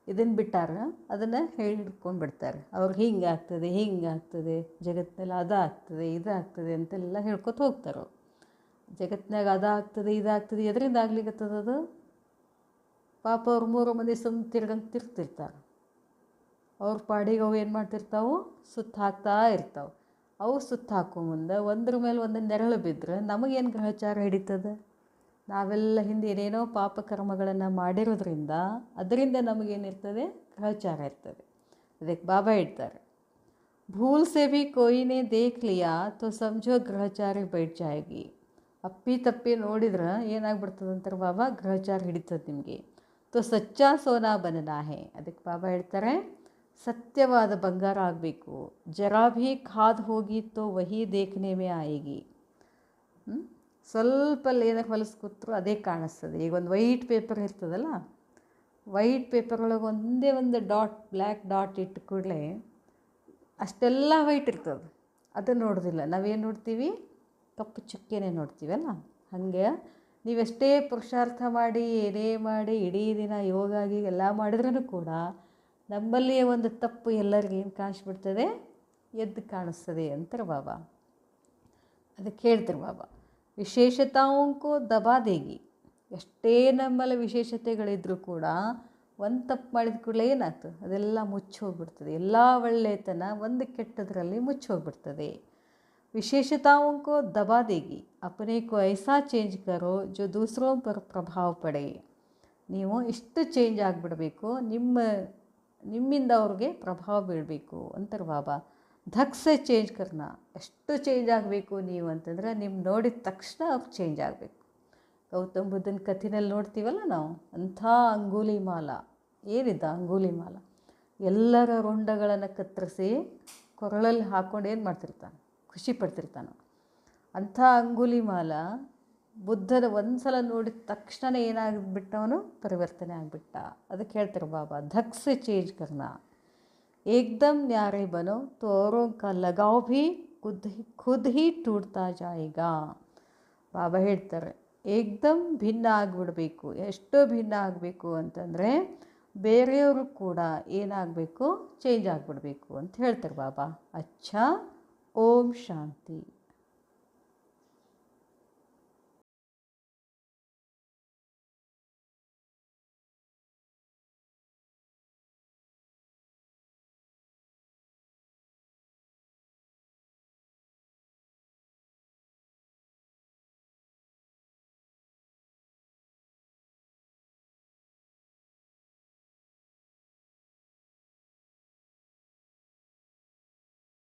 ಇದನ್ನು ಬಿಟ್ಟಾರ, ಅದನ್ನು ಹಿಡ್ಕೊಂಡು ಬಿಡ್ತಾರೆ. ಅವ್ರು ಹಿಂಗಾಗ್ತದೆ ಹಿಂಗಾಗ್ತದೆ, ಜಗತ್ತಿನಲ್ಲಿ ಅದಾಗ್ತದೆ ಇದಾಗ್ತದೆ ಅಂತೆಲ್ಲ ಹೇಳ್ಕೊತ ಹೋಗ್ತಾರೆ. ಜಗತ್ತಿನಾಗ ಅದಾಗ್ತದೆ ಇದಾಗ್ತದೆ, ಎದರಿಂದ ಆಗ್ಲಿಕ್ಕತ್ತದದು? ಪಾಪ ಅವ್ರು 3 ಮಂದಿ ತಿರ್ಗಂಗೆ ತಿರ್ತಿರ್ತಾರೆ. ಅವ್ರ ಪಾಡಿಗೆ ಅವು ಏನು ಮಾಡ್ತಿರ್ತಾವೆ, ಸುತ್ತ ಹಾಕ್ತಾ ಇರ್ತಾವೆ. ಅವು ಸುತ್ತ ಹಾಕೋ ಮುಂದೆ ಒಂದ್ರ ಮೇಲೆ ಒಂದು ನೆರಳು ಬಿದ್ದರೆ ನಮಗೇನು ಗ್ರಹಚಾರ ಹಿಡಿತದೆ? ನಾವೆಲ್ಲ ಹಿಂದೆ ಏನೇನೋ ಪಾಪಕರ್ಮಗಳನ್ನು ಮಾಡಿರೋದ್ರಿಂದ ಅದರಿಂದ ನಮಗೇನಿರ್ತದೆ, ಗ್ರಹಚಾರ ಇರ್ತದೆ. ಅದಕ್ಕೆ ಬಾಬಾ ಹೇಳ್ತಾರೆ, ಭೂಲ್ ಸೆ ಭಿ ಕೋಯಿನೇ ದೇಖ್ ಲಿಯಾ ತೋ ಸಮझो ಗ್ರಹಚಾರಿ बैठ जाएगी. ಅಪ್ಪಿ ತಪ್ಪಿ ನೋಡಿದ್ರೆ ಏನಾಗ್ಬಿಡ್ತದಂತಾರೆ ಬಾಬಾ, ಗ್ರಹಚಾರ ಹಿಡಿತದೆ ನಿಮಗೆ. ತೋ ಸಚ್ಚಾ ಸೋನಾ ಬನನಾ ಹೇ. ಅದಕ್ಕೆ ಬಾಬಾ ಹೇಳ್ತಾರೆ, ಸತ್ಯವಾದ ಬಂಗಾರ ಆಗಬೇಕು. ಜರಾ ಭೀ ಖಾದ್ ಹೋಗಿ ತೋ ವಹಿ ದೇಖನೆ ಮೇ ಆಯೇಗಿ. ಸ್ವಲ್ಪ ಏನಾರು ಹೊಲಸು ಕೂತ್ರು ಅದೇ ಕಾಣಿಸ್ತದೆ. ಈಗ ಒಂದು ವೈಟ್ ಪೇಪರ್ ಇರ್ತದಲ್ಲ, ವೈಟ್ ಪೇಪರ್ ಒಳಗೆ ಒಂದೇ ಒಂದು ಡಾಟ್, ಬ್ಲ್ಯಾಕ್ ಡಾಟ್ ಇಟ್ಟು ಕೂಡಲೇ ಅಷ್ಟೆಲ್ಲ ವೈಟ್ ಇರ್ತದೆ, ಅದನ್ನು ನೋಡೋದಿಲ್ಲ. ನಾವೇನು ನೋಡ್ತೀವಿ, ಕಪ್ಪು ಚುಕ್ಕೆನೇ ನೋಡ್ತೀವಲ್ಲ. ಹಾಗೆ ನೀವೆಷ್ಟೇ ಪುರುಷಾರ್ಥ ಮಾಡಿ ಏನೇ ಮಾಡಿ ಇಡೀ ದಿನ ಯೋಗ ಆಗಿ ಎಲ್ಲ ಮಾಡಿದ್ರೂ ಕೂಡ ನಮ್ಮಲ್ಲಿಯೇ ಒಂದು ತಪ್ಪು ಎಲ್ಲರಿಗೂ ಏನು ಕಾಣಿಸ್ಬಿಡ್ತದೆ, ಎದ್ದು ಕಾಣಿಸ್ತದೆ ಅಂತಾರೆ ಬಾಬಾ. ಅದಕ್ಕೆ ಹೇಳ್ತಾರೆ ಬಾಬಾ, ವಿಶೇಷತಾओं को दबा देगी. ಎಷ್ಟೇ ನಮ್ಮಲ್ಲಿ ವಿಶೇಷತೆಗಳಿದ್ರೂ ಕೂಡ ಒಂದು ತಪ್ಪು ಮಾಡಿದ ಕೂಡಲೇ ಏನಾಗ್ತದೆ, ಅದೆಲ್ಲ ಮುಚ್ಚಿ ಹೋಗ್ಬಿಡ್ತದೆ. ಎಲ್ಲ ಒಳ್ಳೆಯತನ ಒಂದು ಕೆಟ್ಟದ್ರಲ್ಲಿ ಮುಚ್ಚಿ ಹೋಗ್ಬಿಡ್ತದೆ. विशेषताओं को दबा देगी. अपने को ऐसा चेंज करो जो दूसरों पर प्रभाव पड़े. ನೀವು ಇಷ್ಟು ಚೇಂಜ್ ಆಗಿಬಿಡಬೇಕು, ನಿಮ್ಮಿಂದ ಅವ್ರಿಗೆ ಪ್ರಭಾವ ಬೀಳಬೇಕು ಅಂತಾರೆ ಬಾಬಾ. ಧಕ್ಸೆ ಚೇಂಜ್ ಕರ್ನ, ಎಷ್ಟು ಚೇಂಜ್ ಆಗಬೇಕು ನೀವು ಅಂತಂದರೆ, ನಿಮ್ಮ ನೋಡಿದ ತಕ್ಷಣ ಅವ್ರು ಚೇಂಜ್ ಆಗಬೇಕು. ಗೌತಮ್ ಬುದ್ಧನ ಕಥೆನಲ್ಲಿ ನೋಡ್ತೀವಲ್ಲ ನಾವು, ಅಂಥ ಅಂಗುಲಿ ಮಾಲ. ಏನಿದ್ದ ಅಂಗುಲಿ ಮಾಲ, ಎಲ್ಲರ ರುಂಡಗಳನ್ನು ಕತ್ತರಿಸಿ ಕೊರಳಲ್ಲಿ ಹಾಕ್ಕೊಂಡು ಏನು ಮಾಡ್ತಿರ್ತಾನೆ, ಖುಷಿ ಪಡ್ತಿರ್ತಾನೆ. ಅಂಥ ಅಂಗುಲಿ ಮಾಲ ಬುದ್ಧನ ಒಂದು ಸಲ ನೋಡಿದ ತಕ್ಷಣ ಏನಾಗ್ಬಿಟ್ಟವನು, ಪರಿವರ್ತನೆ ಆಗಿಬಿಟ್ಟ. ಅದಕ್ಕೆ ಹೇಳ್ತಾರೆ ಬಾಬಾ, ಧಕ್ಸೆ ಚೇಂಜ್ ಕರ್ನ, ಏಕ್ದಮ್ ನ್ಯಾರೆ ಬನೋ ತೋ ಔರೋं का लगाव भी खुद ही टूटता जाएगा. ಬಾಬಾ ಹೇಳ್ತಾರೆ, ಏಕ್ದಮ್ ಭಿನ್ನ ಆಗಿಬಿಡಬೇಕು. ಎಷ್ಟು ಭಿನ್ನ ಆಗಬೇಕು ಅಂತಂದರೆ, ಬೇರೆಯವರು ಕೂಡ ಏನಾಗಬೇಕು, ಚೇಂಜ್ ಆಗಿಬಿಡಬೇಕು ಅಂತ ಹೇಳ್ತಾರೆ ಬಾಬಾ. ಅಚ್ಚಾ, ಓಂ ಶಾಂತಿ.